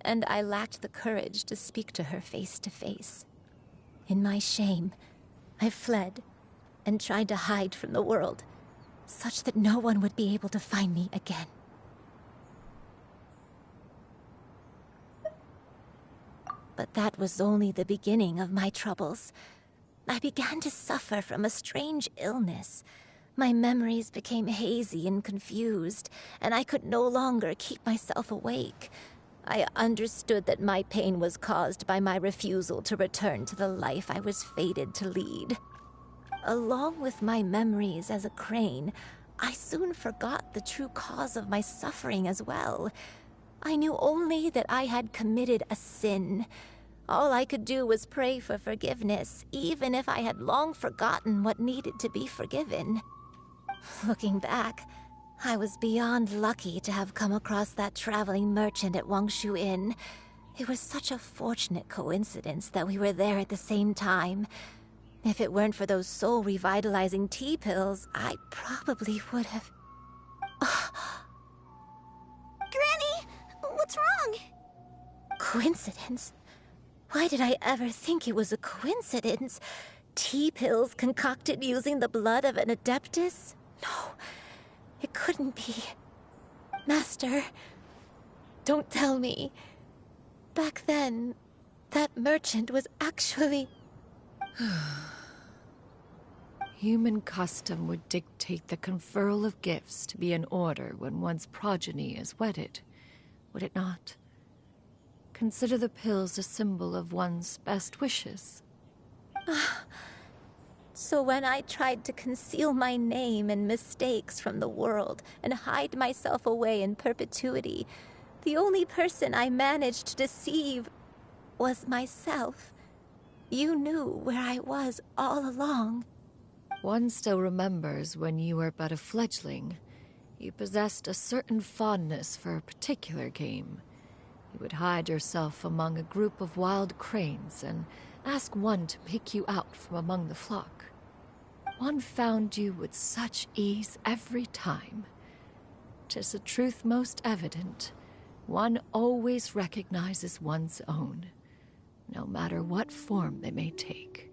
and I lacked the courage to speak to her face to face. In my shame, I fled and tried to hide from the world, such that no one would be able to find me again. But that was only the beginning of my troubles. I began to suffer from a strange illness. My memories became hazy and confused, and I could no longer keep myself awake. I understood that my pain was caused by my refusal to return to the life I was fated to lead. Along with my memories as a crane, I soon forgot the true cause of my suffering as well. I knew only that I had committed a sin. All I could do was pray for forgiveness, even if I had long forgotten what needed to be forgiven. Looking back, I was beyond lucky to have come across that traveling merchant at Wangshu Inn. It was such a fortunate coincidence that we were there at the same time. If it weren't for those soul-revitalizing tea pills, I probably would have... Granny! What's wrong? Coincidence? Why did I ever think it was a coincidence? Tea pills concocted using the blood of an adeptus? No, it couldn't be. Master, don't tell me. Back then, that merchant was actually... Human custom would dictate the conferral of gifts to be in order when one's progeny is wedded, would it not? Consider the pills a symbol of one's best wishes. So when I tried to conceal my name and mistakes from the world and hide myself away in perpetuity, the only person I managed to deceive was myself. You knew where I was all along. One still remembers when you were but a fledgling. You possessed a certain fondness for a particular game. You would hide yourself among a group of wild cranes and ask one to pick you out from among the flock. One found you with such ease every time. 'Tis a truth most evident. One always recognizes one's own, no matter what form they may take.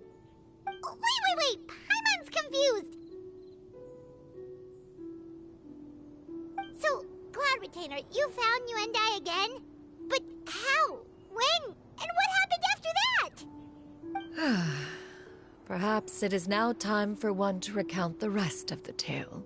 Wait! Paimon's confused! So, Cloud Retainer, you found Yuendai again? But how? When? And what happened after that? Perhaps it is now time for one to recount the rest of the tale.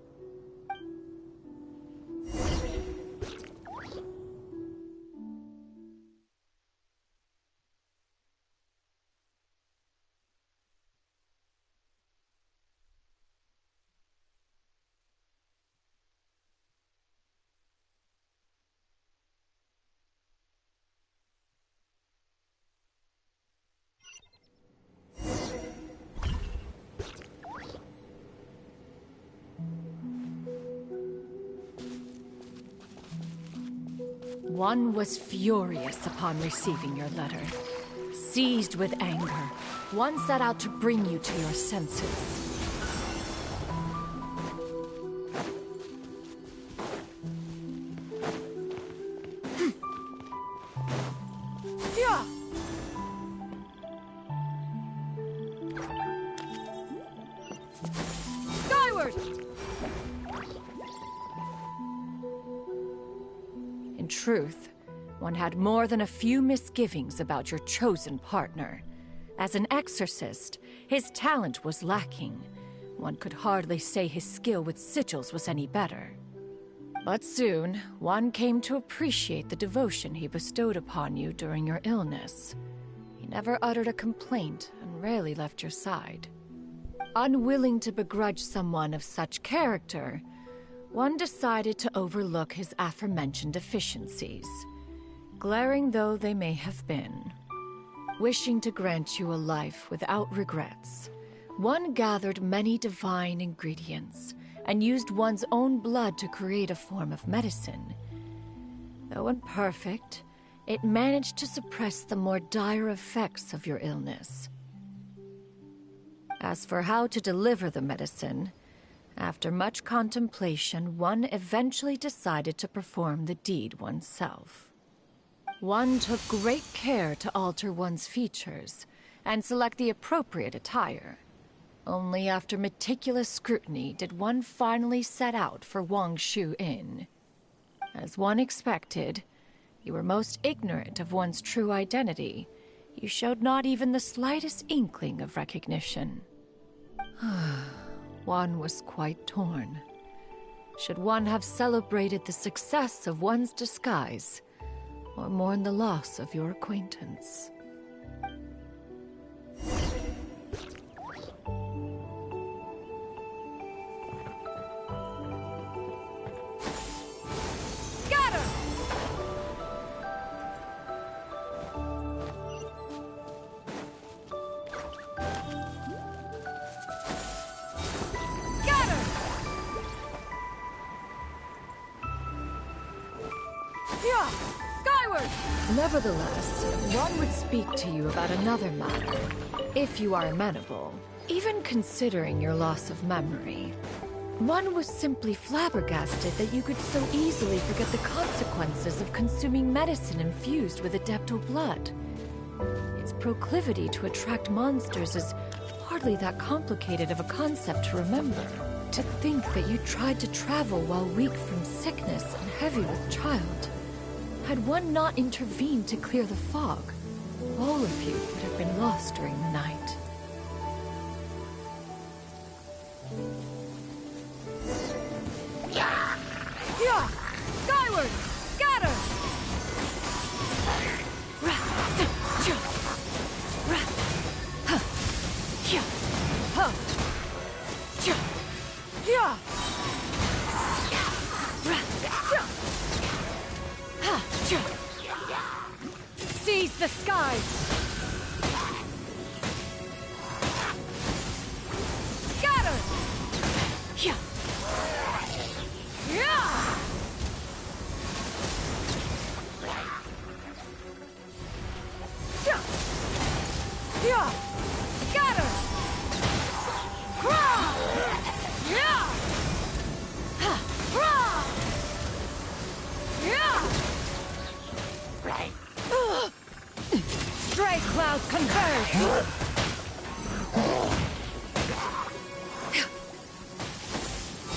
One was furious upon receiving your letter. Seized with anger, one set out to bring you to your senses. Skyward! In truth, one had more than a few misgivings about your chosen partner. As an exorcist, his talent was lacking. One could hardly say his skill with sigils was any better. But soon, one came to appreciate the devotion he bestowed upon you during your illness. He never uttered a complaint and rarely left your side. Unwilling to begrudge someone of such character, one decided to overlook his aforementioned deficiencies, glaring though they may have been. Wishing to grant you a life without regrets, one gathered many divine ingredients and used one's own blood to create a form of medicine. Though imperfect, it managed to suppress the more dire effects of your illness. As for how to deliver the medicine, after much contemplation, one eventually decided to perform the deed oneself. One took great care to alter one's features and select the appropriate attire. Only after meticulous scrutiny did one finally set out for Wangshu Inn. As one expected, you were most ignorant of one's true identity. You showed not even the slightest inkling of recognition. One was quite torn. Should one have celebrated the success of one's disguise, or mourn the loss of your acquaintance? Scatter! Scatter! Yeah! Skyward! Nevertheless, one would speak to you about another matter, if you are amenable. Even considering your loss of memory, one was simply flabbergasted that you could so easily forget the consequences of consuming medicine infused with adeptal blood. Its proclivity to attract monsters is hardly that complicated of a concept to remember. To think that you tried to travel while weak from sickness and heavy with child. Had one not intervened to clear the fog, all of you would have been lost during the night. Yeah! Skyward! Scatter! Seize the skies! Scatter! Yeah! Yeah! Scatter! Yeah! Stray clouds converge!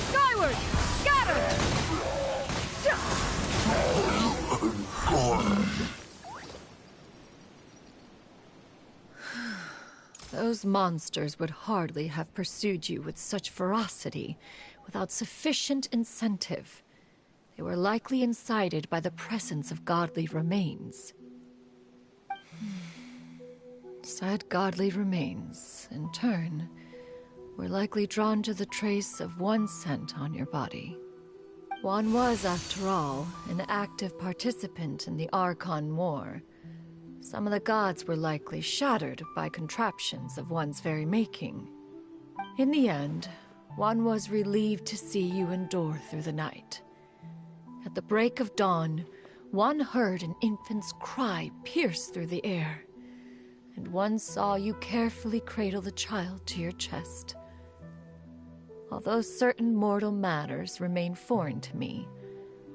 Skyward! Scatter! Those monsters would hardly have pursued you with such ferocity without sufficient incentive. They were likely incited by the presence of godly remains. Said godly remains, in turn, were likely drawn to the trace of one scent on your body. One was, after all, an active participant in the Archon War. Some of the gods were likely shattered by contraptions of one's very making. In the end, one was relieved to see you endure through the night. At the break of dawn, one heard an infant's cry pierce through the air, and one saw you carefully cradle the child to your chest. Although certain mortal matters remain foreign to me,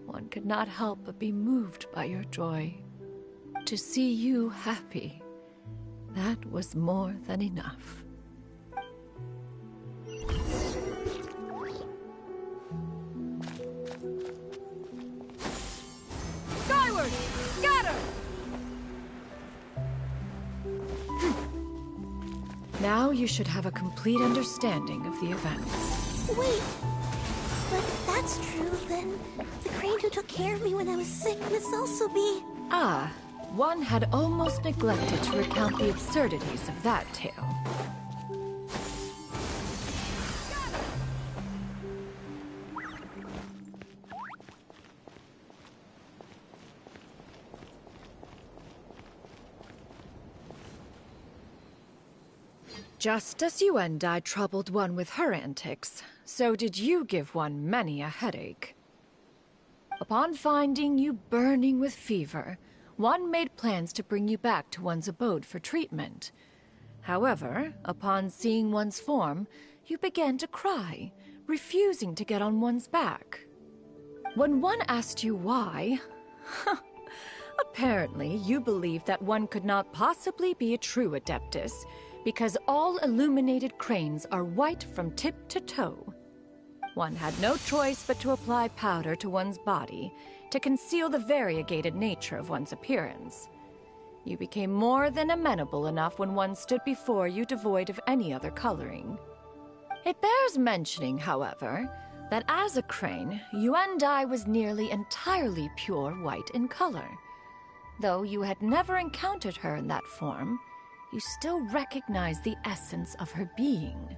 one could not help but be moved by your joy. To see you happy, that was more than enough. Skyward! Scatter! Now you should have a complete understanding of the events. Wait, but if that's true, then the crane who took care of me when I was sick must also be... Ah, one had almost neglected to recount the absurdities of that tale. Just as you and I troubled one with her antics, so did you give one many a headache. Upon finding you burning with fever, one made plans to bring you back to one's abode for treatment. However, upon seeing one's form, you began to cry, refusing to get on one's back. When one asked you why, apparently you believed that one could not possibly be a true Adeptus, because all illuminated cranes are white from tip to toe. One had no choice but to apply powder to one's body to conceal the variegated nature of one's appearance. You became more than amenable enough when one stood before you devoid of any other coloring. It bears mentioning, however, that as a crane, Yuendai was nearly entirely pure white in color. Though you had never encountered her in that form, you still recognized the essence of her being.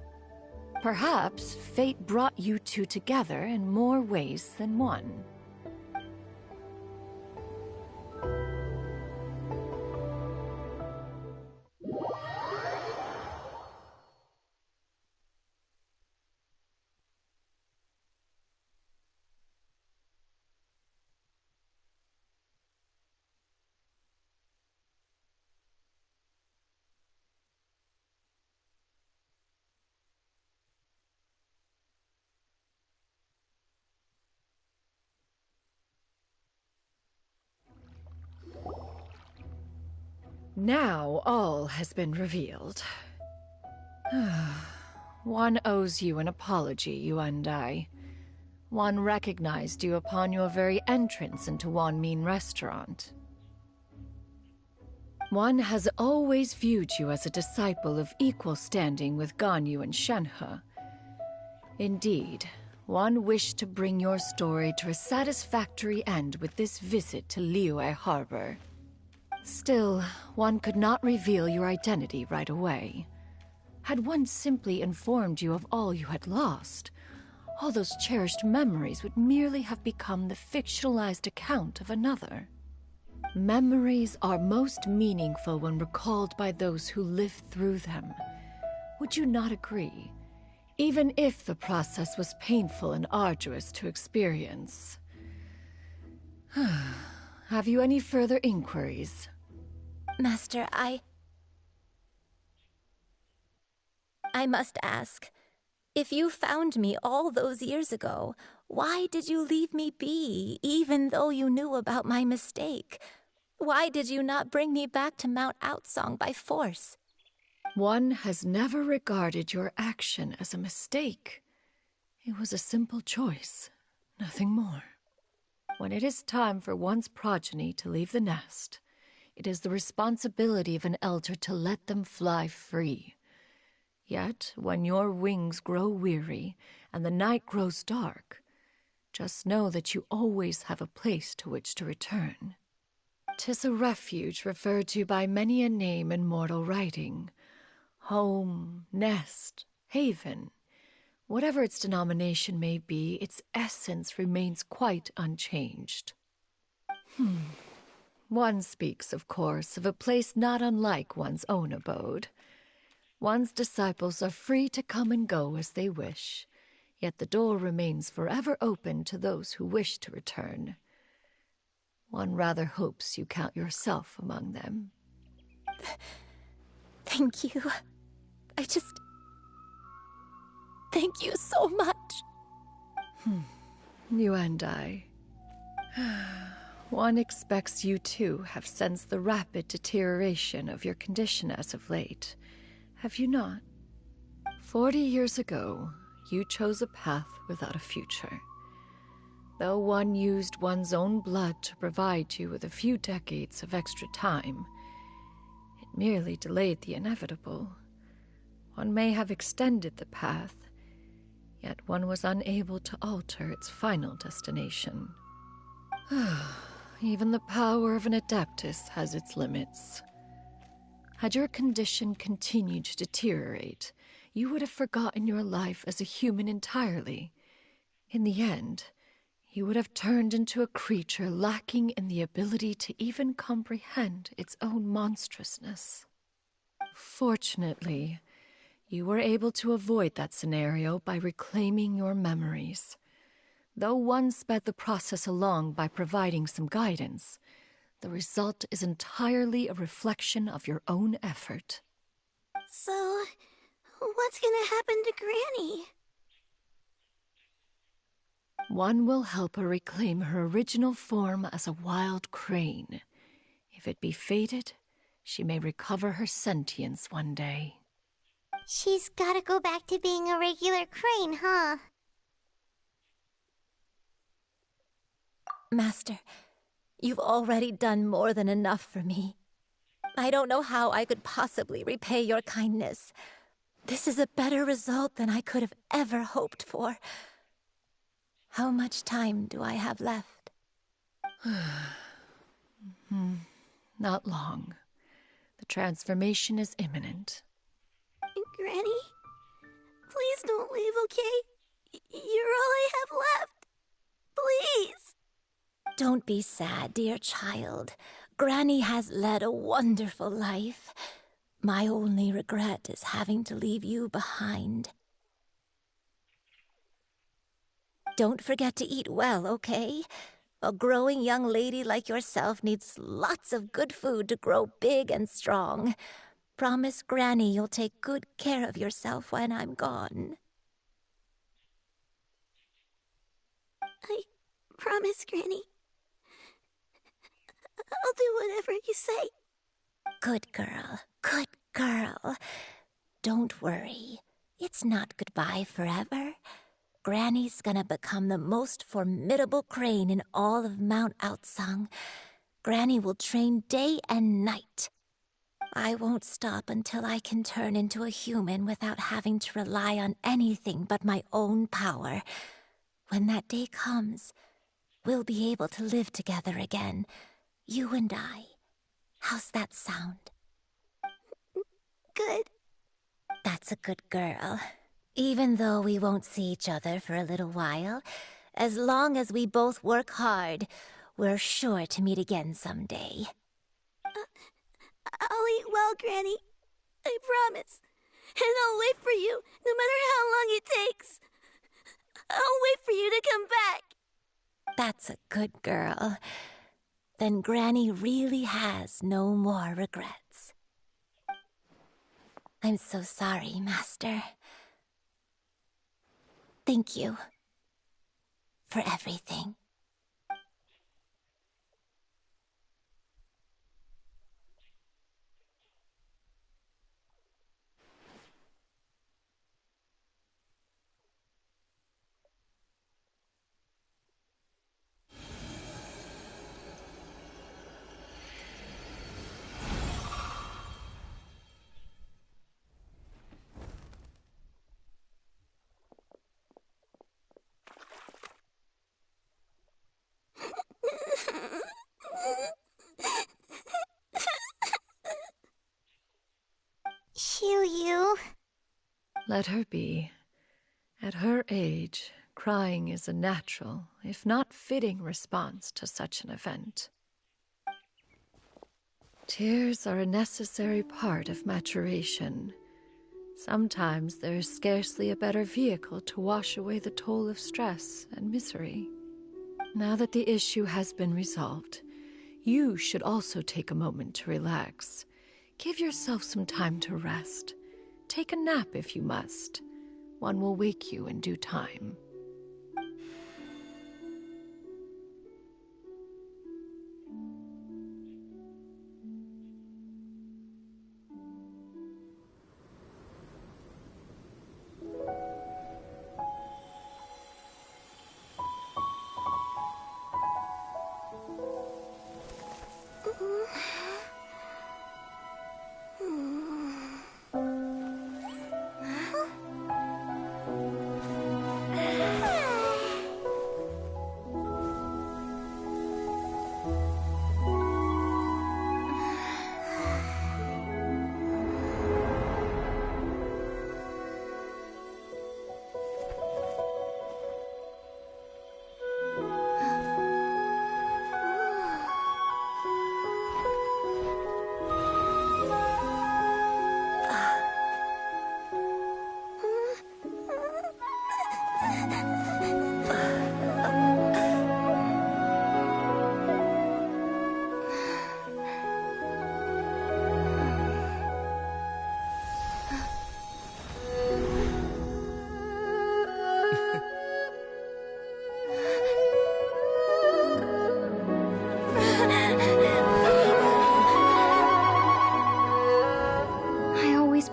Perhaps fate brought you two together in more ways than one. Now all has been revealed. One owes you an apology, you and I. One recognized you upon your very entrance into Wanmin Restaurant. One has always viewed you as a disciple of equal standing with Ganyu and Shenhe. Indeed, one wished to bring your story to a satisfactory end with this visit to Liyue Harbor. Still, one could not reveal your identity right away. Had one simply informed you of all you had lost, all those cherished memories would merely have become the fictionalized account of another. Memories are most meaningful when recalled by those who lived through them. Would you not agree? Even if the process was painful and arduous to experience. Have you any further inquiries? Master, I must ask. If you found me all those years ago, why did you leave me be, even though you knew about my mistake? Why did you not bring me back to Mount Outsong by force? One has never regarded your action as a mistake. It was a simple choice, nothing more. When it is time for one's progeny to leave the nest, it is the responsibility of an elder to let them fly free. Yet, when your wings grow weary and the night grows dark, just know that you always have a place to which to return. 'Tis a refuge referred to by many a name in mortal writing. Home, nest, haven. Whatever its denomination may be, its essence remains quite unchanged. One speaks, of course, of a place not unlike one's own abode. One's disciples are free to come and go as they wish, yet the door remains forever open to those who wish to return. One rather hopes you count yourself among them. Thank you. Thank you so much. You and I. One expects you too have sensed the rapid deterioration of your condition as of late. Have you not? 40 years ago, you chose a path without a future. Though one used one's own blood to provide you with a few decades of extra time, it merely delayed the inevitable. One may have extended the path, yet one was unable to alter its final destination. Even the power of an Adeptus has its limits. Had your condition continued to deteriorate, you would have forgotten your life as a human entirely. In the end, you would have turned into a creature lacking in the ability to even comprehend its own monstrousness. Fortunately, you were able to avoid that scenario by reclaiming your memories. Though one sped the process along by providing some guidance, the result is entirely a reflection of your own effort. So, what's gonna happen to Granny? One will help her reclaim her original form as a wild crane. If it be fated, she may recover her sentience one day. She's gotta go back to being a regular crane, huh? Master, you've already done more than enough for me. I don't know how I could possibly repay your kindness. This is a better result than I could have ever hoped for. How much time do I have left? Not long. The transformation is imminent. Granny? Please don't leave, okay? You're all I have left. Please. Don't be sad, dear child. Granny has led a wonderful life. My only regret is having to leave you behind. Don't forget to eat well, okay? A growing young lady like yourself needs lots of good food to grow big and strong. Promise Granny you'll take good care of yourself when I'm gone. I promise, Granny. I'll do whatever you say. Good girl, good girl. Don't worry. It's not goodbye forever. Granny's gonna become the most formidable crane in all of Mount Outsong. Granny will train day and night. I won't stop until I can turn into a human without having to rely on anything but my own power. When that day comes, we'll be able to live together again, you and I. How's that sound? Good. That's a good girl. Even though we won't see each other for a little while, as long as we both work hard, we're sure to meet again someday. I'll eat well, Granny. I promise. And I'll wait for you, no matter how long it takes. I'll wait for you to come back. That's a good girl. Then Granny really has no more regrets. I'm so sorry, Master. Thank you for everything. Xiu-Yu. Let her be. At her age, crying is a natural, if not fitting, response to such an event. Tears are a necessary part of maturation. Sometimes there is scarcely a better vehicle to wash away the toll of stress and misery. Now that the issue has been resolved, you should also take a moment to relax. Give yourself some time to rest. Take a nap if you must. One will wake you in due time.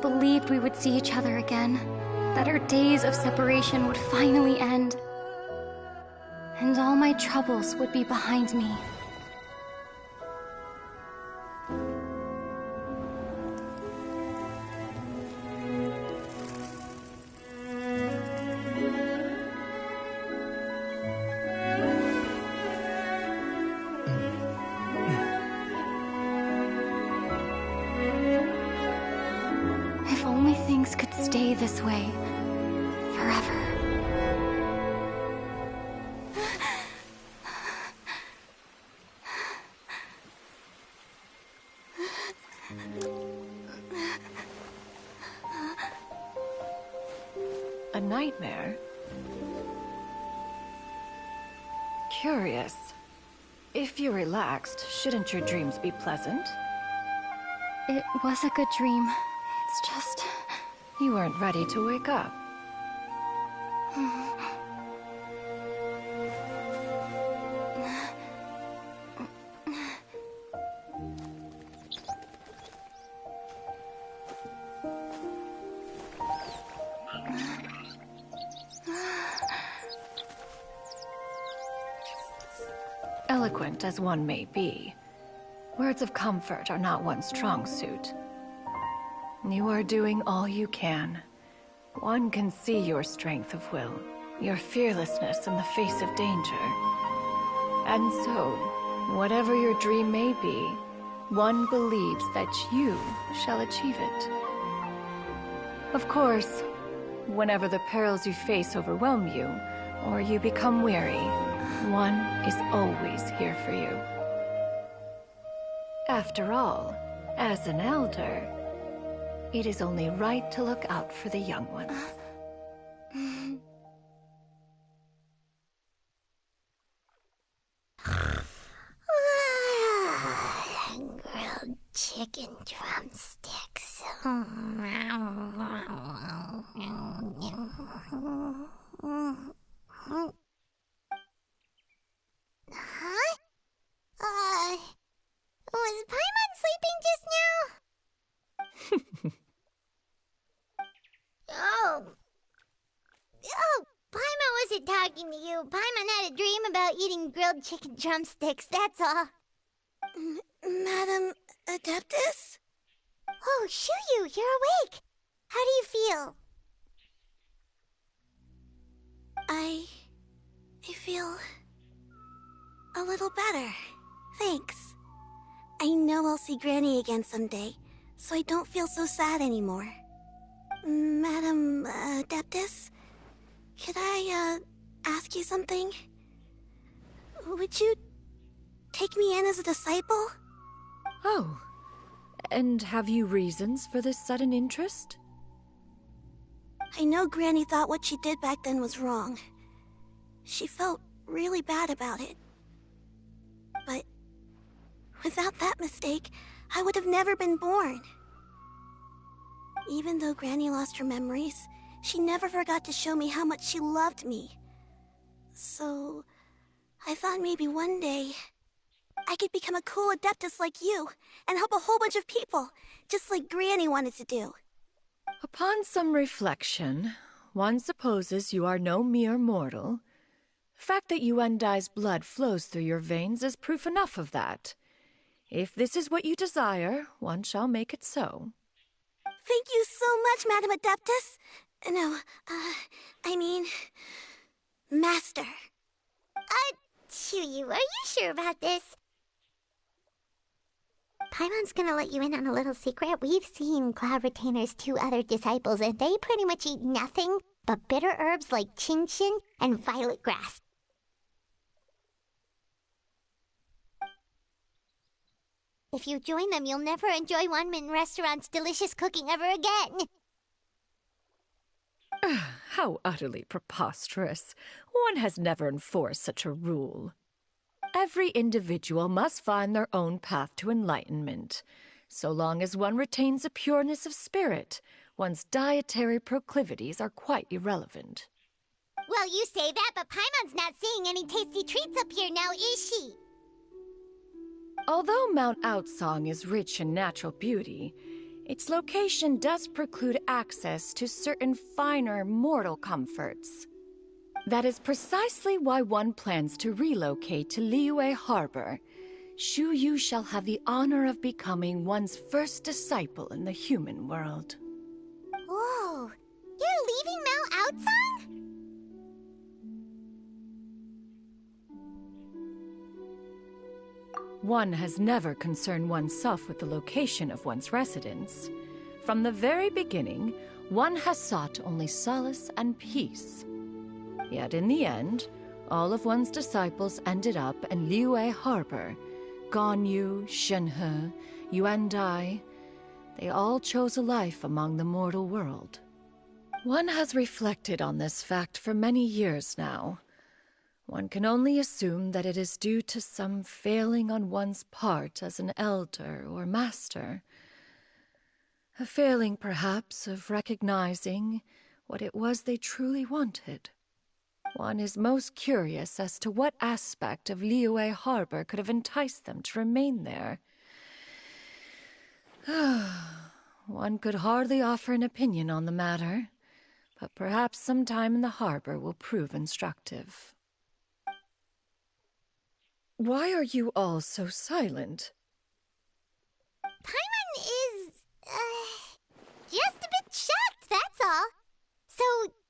Believed we would see each other again, that our days of separation would finally end, and all my troubles would be behind me. Things could stay this way forever. A nightmare? Curious. If you're relaxed, shouldn't your dreams be pleasant? It was a good dream. It's just... You weren't ready to wake up. Eloquent as one may be, words of comfort are not one's strong suit. You are doing all you can. One can see your strength of will, your fearlessness in the face of danger. And so, whatever your dream may be, one believes that you shall achieve it. Of course, whenever the perils you face overwhelm you, or you become weary, one is always here for you. After all, as an elder, it is only right to look out for the young ones. Grilled chicken drumsticks. Huh? Was Paimon sleeping just now? Oh, Paimon wasn't talking to you. Paimon had a dream about eating grilled chicken drumsticks, that's all. Madam Adeptus? Oh, Shuyu, you're awake. How do you feel? I feel a little better. Thanks. I know I'll see Granny again someday, so I don't feel so sad anymore. Madam Adeptus, could I ask you something? Would you take me in as a disciple? Oh, and have you reasons for this sudden interest? I know Granny thought what she did back then was wrong. She felt really bad about it. But without that mistake, I would have never been born. Even though Granny lost her memories, she never forgot to show me how much she loved me. So, I thought maybe one day I could become a cool Adeptus like you and help a whole bunch of people, just like Granny wanted to do. Upon some reflection, one supposes you are no mere mortal. The fact that Yuendai's blood flows through your veins is proof enough of that. If this is what you desire, one shall make it so. Thank you so much, Madam Adeptus. No, I mean, Master. Chuyu, are you sure about this? Paimon's gonna let you in on a little secret. We've seen Cloud Retainer's 2 other disciples, and they pretty much eat nothing but bitter herbs like Genshin and violet grass. If you join them, you'll never enjoy One-Min Restaurant's delicious cooking ever again. How utterly preposterous. One has never enforced such a rule. Every individual must find their own path to enlightenment. So long as one retains a pureness of spirit, one's dietary proclivities are quite irrelevant. Well, you say that, but Paimon's not seeing any tasty treats up here now, is she? Although Mount Outsong is rich in natural beauty, its location does preclude access to certain finer mortal comforts. That is precisely why one plans to relocate to Liyue Harbor. Shuyu shall have the honor of becoming one's first disciple in the human world. Whoa! You're leaving Mount Outsong? One has never concerned oneself with the location of one's residence. From the very beginning, one has sought only solace and peace. Yet in the end, all of one's disciples ended up in Liyue Harbor. Gwonkii, Shenhe, Yuendai, they all chose a life among the mortal world. One has reflected on this fact for many years now. One can only assume that it is due to some failing on one's part as an elder or master. A failing, perhaps, of recognizing what it was they truly wanted. One is most curious as to what aspect of Liyue Harbor could have enticed them to remain there. One could hardly offer an opinion on the matter, but perhaps some time in the harbor will prove instructive. Why are you all so silent? Paimon is, just a bit shocked, that's all. So,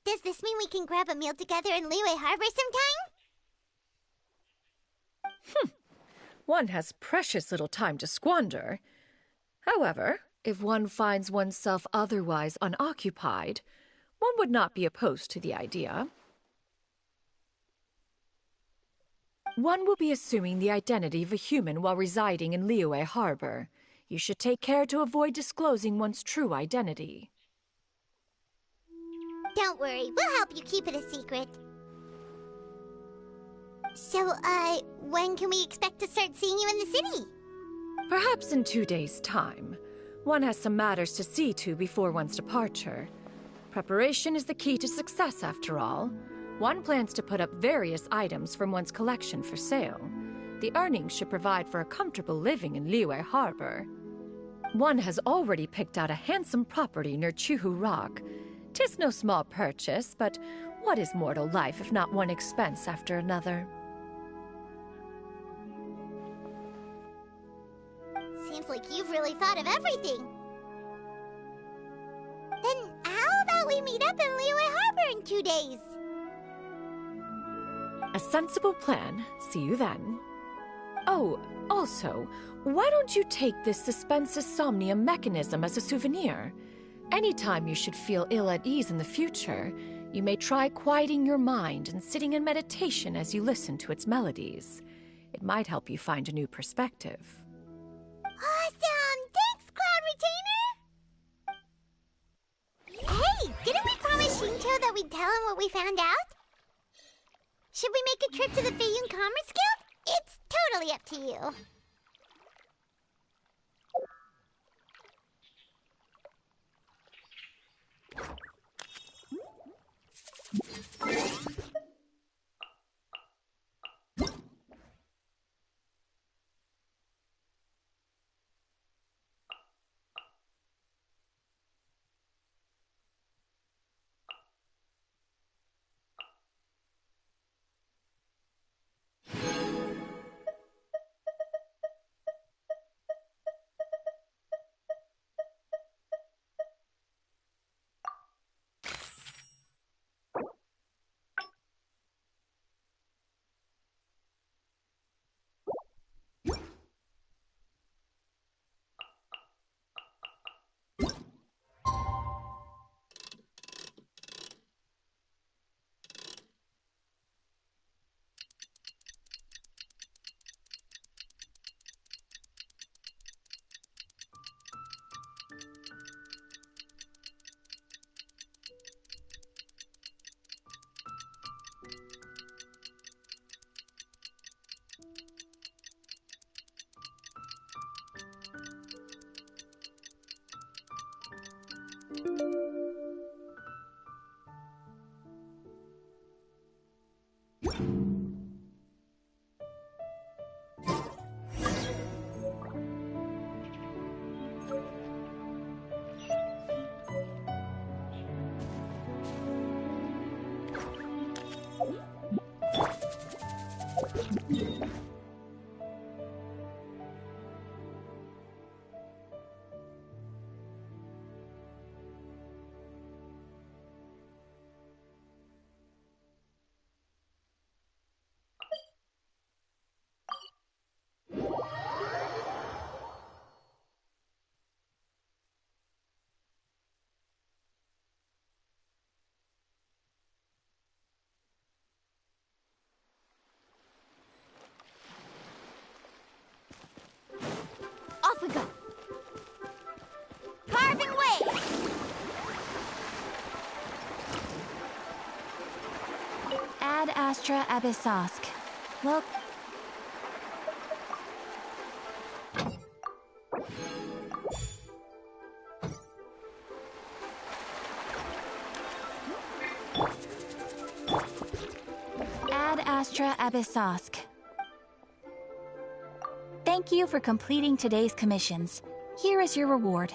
does this mean we can grab a meal together in Liyue Harbor sometime? One has precious little time to squander. However, if one finds oneself otherwise unoccupied, one would not be opposed to the idea. One will be assuming the identity of a human while residing in Liyue Harbor. You should take care to avoid disclosing one's true identity. Don't worry, we'll help you keep it a secret. So, when can we expect to start seeing you in the city? Perhaps in 2 days' time. One has some matters to see to before one's departure. Preparation is the key to success, after all. One plans to put up various items from one's collection for sale. The earnings should provide for a comfortable living in Liyue Harbor. One has already picked out a handsome property near Chuhu Rock. 'Tis no small purchase, but what is mortal life if not one expense after another? Seems like you've really thought of everything. Then how about we meet up in Liyue Harbor in 2 days? A sensible plan. See you then. Oh, also, why don't you take this suspensus somnium mechanism as a souvenir? Anytime you should feel ill at ease in the future, you may try quieting your mind and sitting in meditation as you listen to its melodies. It might help you find a new perspective. Awesome! Thanks, Cloud Retainer! Hey, didn't we promise Shinto that we'd tell him what we found out? Should we make a trip to the Feiyun Commerce Guild? It's totally up to you. Off we go! Carving way! Ad Astra Abyssosk. Well... Ad Astra Abyssosk. Thank you for completing today's commissions. Here is your reward.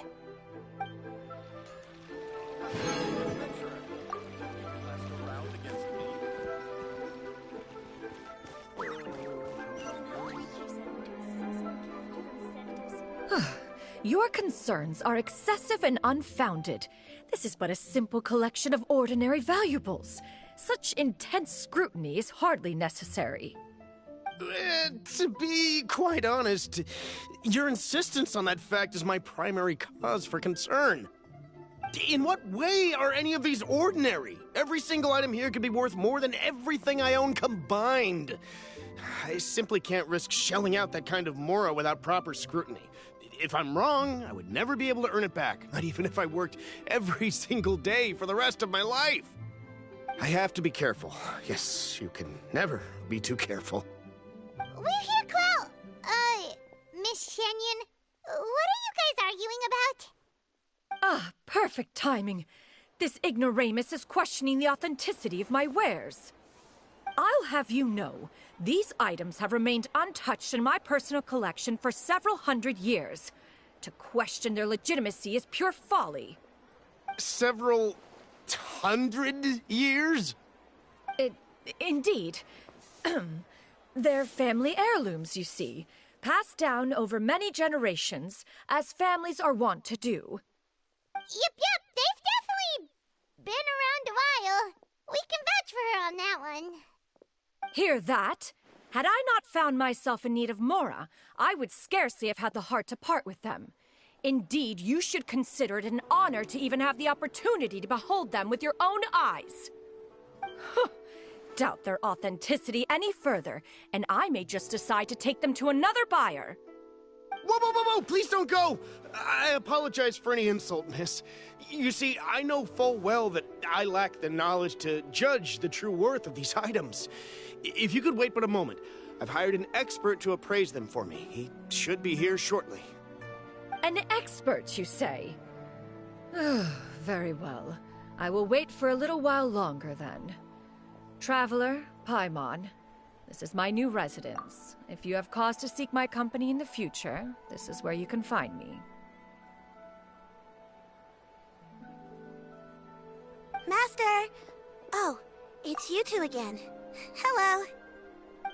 Your concerns are excessive and unfounded. This is but a simple collection of ordinary valuables. Such intense scrutiny is hardly necessary. To be quite honest, your insistence on that fact is my primary cause for concern. In what way are any of these ordinary? Every single item here could be worth more than everything I own combined. I simply can't risk shelling out that kind of mora without proper scrutiny. If I'm wrong, I would never be able to earn it back, not even if I worked every single day for the rest of my life. I have to be careful. Yes, you can never be too careful. We're here, Clow. Miss Shenyan, what are you guys arguing about? Ah, perfect timing. This ignoramus is questioning the authenticity of my wares. I'll have you know, these items have remained untouched in my personal collection for several hundred years. To question their legitimacy is pure folly. Several hundred years? Indeed. They're family heirlooms, you see, passed down over many generations, as families are wont to do. Yep, they've definitely been around a while. We can vouch for her on that one. Hear that? Had I not found myself in need of mora, I would scarcely have had the heart to part with them. Indeed, you should consider it an honor to even have the opportunity to behold them with your own eyes. Doubt their authenticity any further, and I may just decide to take them to another buyer. Whoa! Please don't go! I apologize for any insult, miss. You see, I know full well that I lack the knowledge to judge the true worth of these items. If you could wait but a moment, I've hired an expert to appraise them for me. He should be here shortly. An expert, you say? Very well. I will wait for a little while longer, then. Traveler, Paimon, this is my new residence. If you have cause to seek my company in the future, this is where you can find me. Master! Oh, it's you two again. Hello.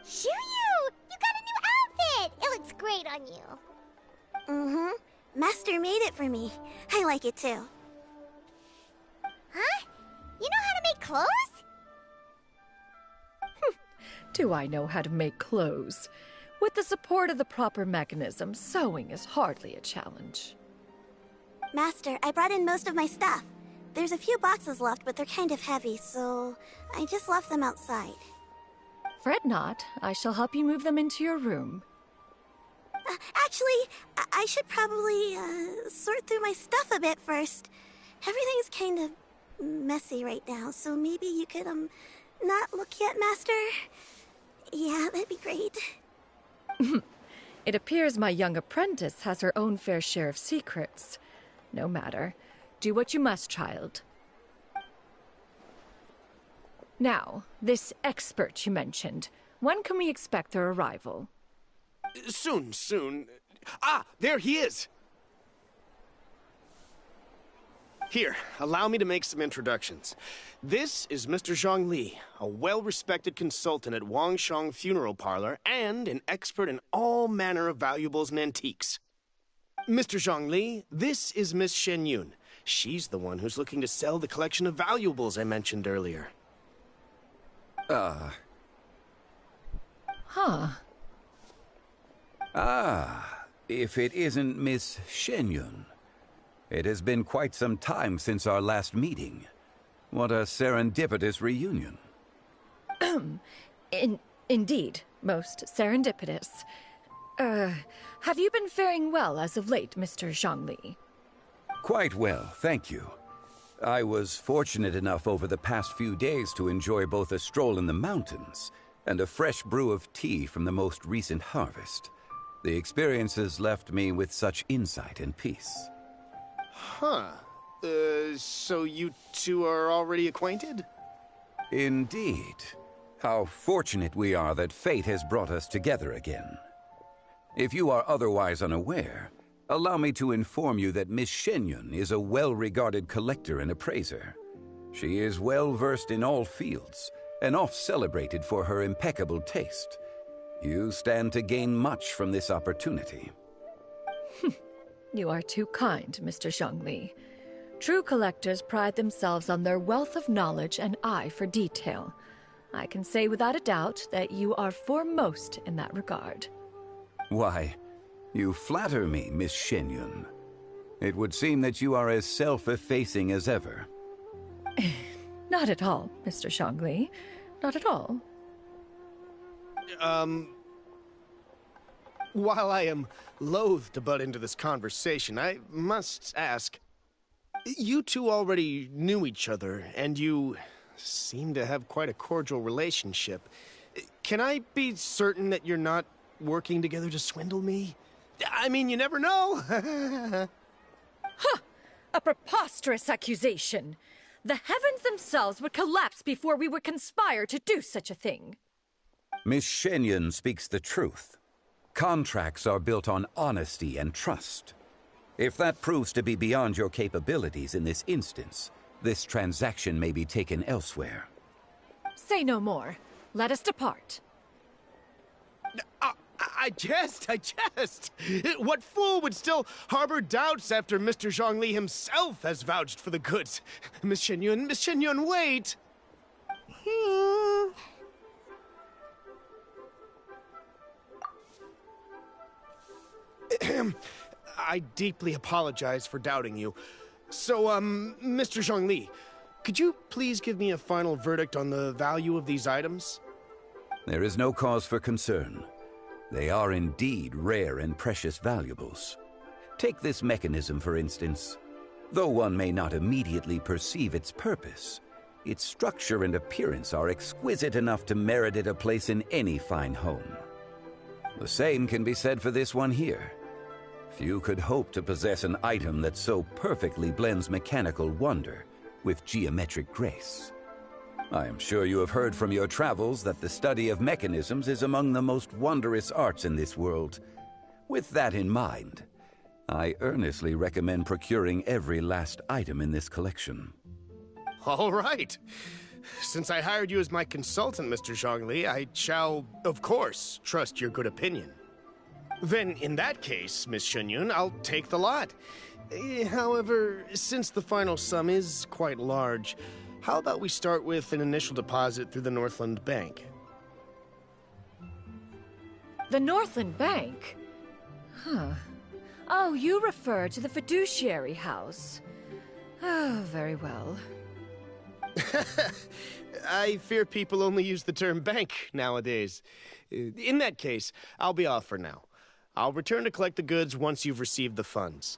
Shiryu! You got a new outfit! It looks great on you. Mm-hmm. Master made it for me. I like it too. Huh? You know how to make clothes? Do I know how to make clothes? With the support of the proper mechanism, sewing is hardly a challenge. Master, I brought in most of my stuff. There's a few boxes left, but they're kind of heavy, so I just left them outside. Fret not. I shall help you move them into your room. Actually, I should probably sort through my stuff a bit first. Everything's kind of messy right now, so maybe you could, not look yet, Master? Yeah, that'd be great. It appears my young apprentice has her own fair share of secrets. No matter. Do what you must, child. Now, this expert you mentioned, when can we expect their arrival? Soon. Ah, there he is! Here, allow me to make some introductions. This is Mr. Zhongli, a well-respected consultant at Wangshang Funeral Parlor and an expert in all manner of valuables and antiques. Mr. Zhongli, this is Miss Shenyun. She's the one who's looking to sell the collection of valuables I mentioned earlier. If it isn't Miss Shenyun. It has been quite some time since our last meeting. What a serendipitous reunion. Indeed, most serendipitous. Have you been faring well as of late, Mr. Zhongli? Quite well, thank you. I was fortunate enough over the past few days to enjoy both a stroll in the mountains and a fresh brew of tea from the most recent harvest. The experiences left me with such insight and peace. Huh. So you two are already acquainted? Indeed. How fortunate we are that fate has brought us together again. If you are otherwise unaware, allow me to inform you that Miss Shenyun is a well-regarded collector and appraiser. She is well-versed in all fields, and oft-celebrated for her impeccable taste. You stand to gain much from this opportunity. You are too kind, Mr. Zhongli. True collectors pride themselves on their wealth of knowledge and eye for detail. I can say without a doubt that you are foremost in that regard. Why, you flatter me, Miss Shenyun. It would seem that you are as self-effacing as ever. Not at all, Mr. Zhongli. Not at all. While I am loath to butt into this conversation, I must ask, you two already knew each other, and you seem to have quite a cordial relationship. Can I be certain that you're not working together to swindle me? I mean, you never know. Huh! A preposterous accusation. The heavens themselves would collapse before we would conspire to do such a thing. Miss Shenyan speaks the truth. Contracts are built on honesty and trust. If that proves to be beyond your capabilities in this instance, this transaction may be taken elsewhere. Say no more. Let us depart. I jest. What fool would still harbor doubts after Mr. Zhongli himself has vouched for the goods? Miss Shenyun, wait! I deeply apologize for doubting you. So, Mr. Zhongli, could you please give me a final verdict on the value of these items? There is no cause for concern. They are indeed rare and precious valuables. Take this mechanism, for instance. Though one may not immediately perceive its purpose, its structure and appearance are exquisite enough to merit it a place in any fine home. The same can be said for this one here. Few could hope to possess an item that so perfectly blends mechanical wonder with geometric grace. I am sure you have heard from your travels that the study of mechanisms is among the most wondrous arts in this world. With that in mind, I earnestly recommend procuring every last item in this collection. All right. Since I hired you as my consultant, Mr. Zhongli, I shall, of course, trust your good opinion. Then, in that case, Miss Shenyun, I'll take the lot. However, since the final sum is quite large, how about we start with an initial deposit through the Northland Bank? The Northland Bank? Huh. Oh, you refer to the fiduciary house. Oh, very well. I fear people only use the term bank nowadays. In that case, I'll be off for now. I'll return to collect the goods once you've received the funds.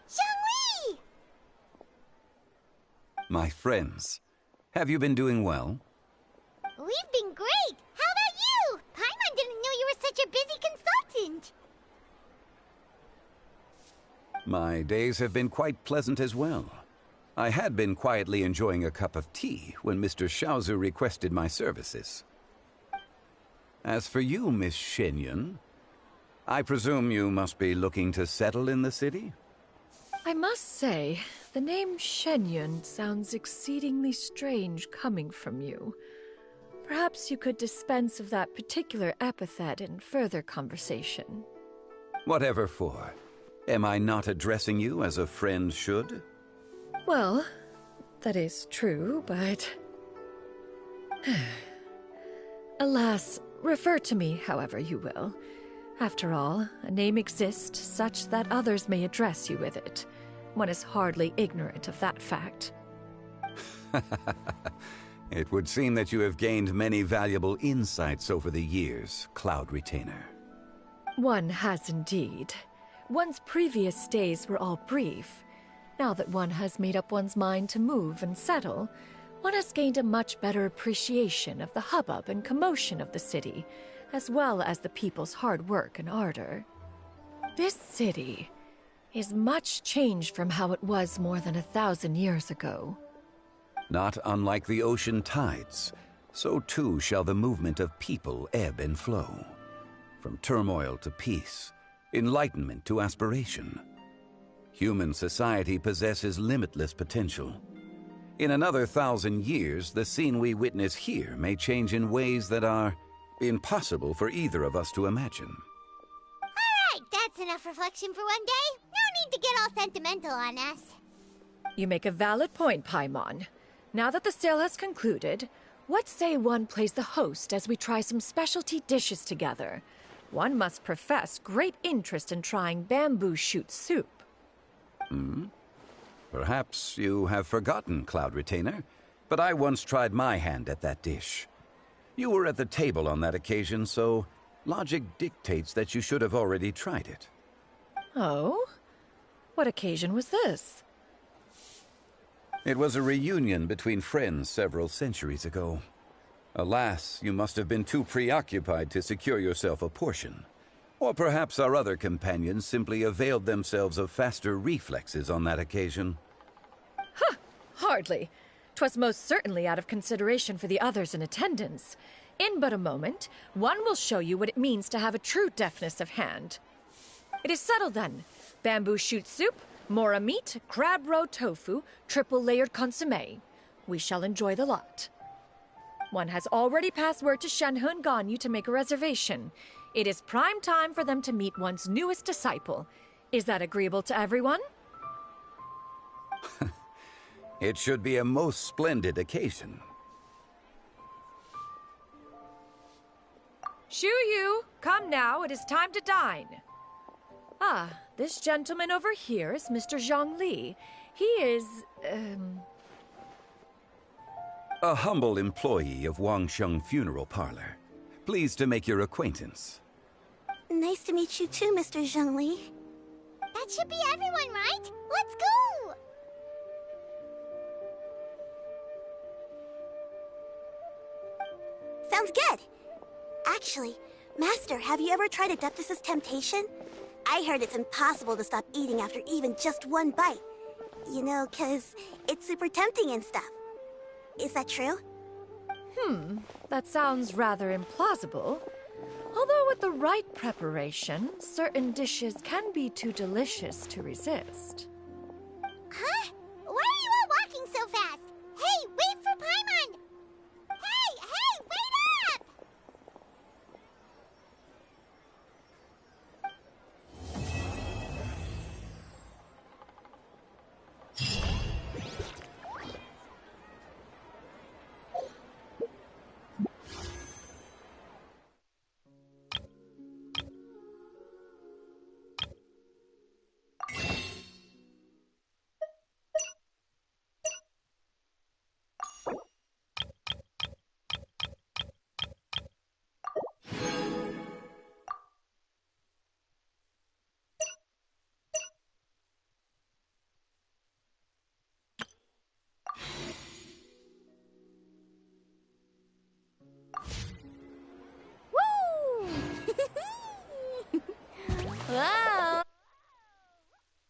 Zhongli! My friends, have you been doing well? We've been great! How about you? Paimon didn't know you were such a busy consultant! My days have been quite pleasant as well. I had been quietly enjoying a cup of tea when Mr. Xiaozu requested my services. As for you, Miss Shenyun, I presume you must be looking to settle in the city? I must say, the name Shenyun sounds exceedingly strange coming from you. Perhaps you could dispense of that particular epithet in further conversation. Whatever for. Am I not addressing you as a friend should? Well, that is true, but... Alas, refer to me however you will. After all, a name exists such that others may address you with it. One is hardly ignorant of that fact. It would seem that you have gained many valuable insights over the years, Cloud Retainer. One has indeed. One's previous days were all brief. Now that one has made up one's mind to move and settle, one has gained a much better appreciation of the hubbub and commotion of the city, as well as the people's hard work and ardor. This city is much changed from how it was more than 1,000 years ago. Not unlike the ocean tides, so too shall the movement of people ebb and flow. From turmoil to peace, enlightenment to aspiration. Human society possesses limitless potential. In another 1,000 years, the scene we witness here may change in ways that are impossible for either of us to imagine. Alright, that's enough reflection for one day. No need to get all sentimental on us. You make a valid point, Paimon. Now that the sale has concluded, What say one plays the host as we try some specialty dishes together? One must profess great interest in trying bamboo shoot soup. Perhaps you have forgotten, Cloud Retainer, but I once tried my hand at that dish. You were at the table on that occasion, so logic dictates that you should have already tried it. Oh? What occasion was this? It was a reunion between friends several centuries ago. Alas, you must have been too preoccupied to secure yourself a portion. Or perhaps our other companions simply availed themselves of faster reflexes on that occasion. Huh! Hardly. 'Twas most certainly out of consideration for the others in attendance. In but a moment, one will show you what it means to have a true deftness of hand. It is settled then. Bamboo shoot soup, mora meat, crab roe tofu, triple-layered consommé. We shall enjoy the lot. One has already passed word to Shenhe and Gwonkii to make a reservation. It is prime time for them to meet one's newest disciple. Is that agreeable to everyone? It should be a most splendid occasion. Shu Yu, come now, it is time to dine. Ah, this gentleman over here is Mr. Zhongli. He is, A humble employee of Wangsheng Funeral Parlor. Pleased to make your acquaintance. Nice to meet you too, Mr. Zhongli. That should be everyone, right? Let's go! Sounds good. Actually, Master, have you ever tried Adeptus' temptation? I heard it's impossible to stop eating after even just one bite. You know, 'cause it's super tempting and stuff. Is that true? That sounds rather implausible. Although with the right preparation, certain dishes can be too delicious to resist.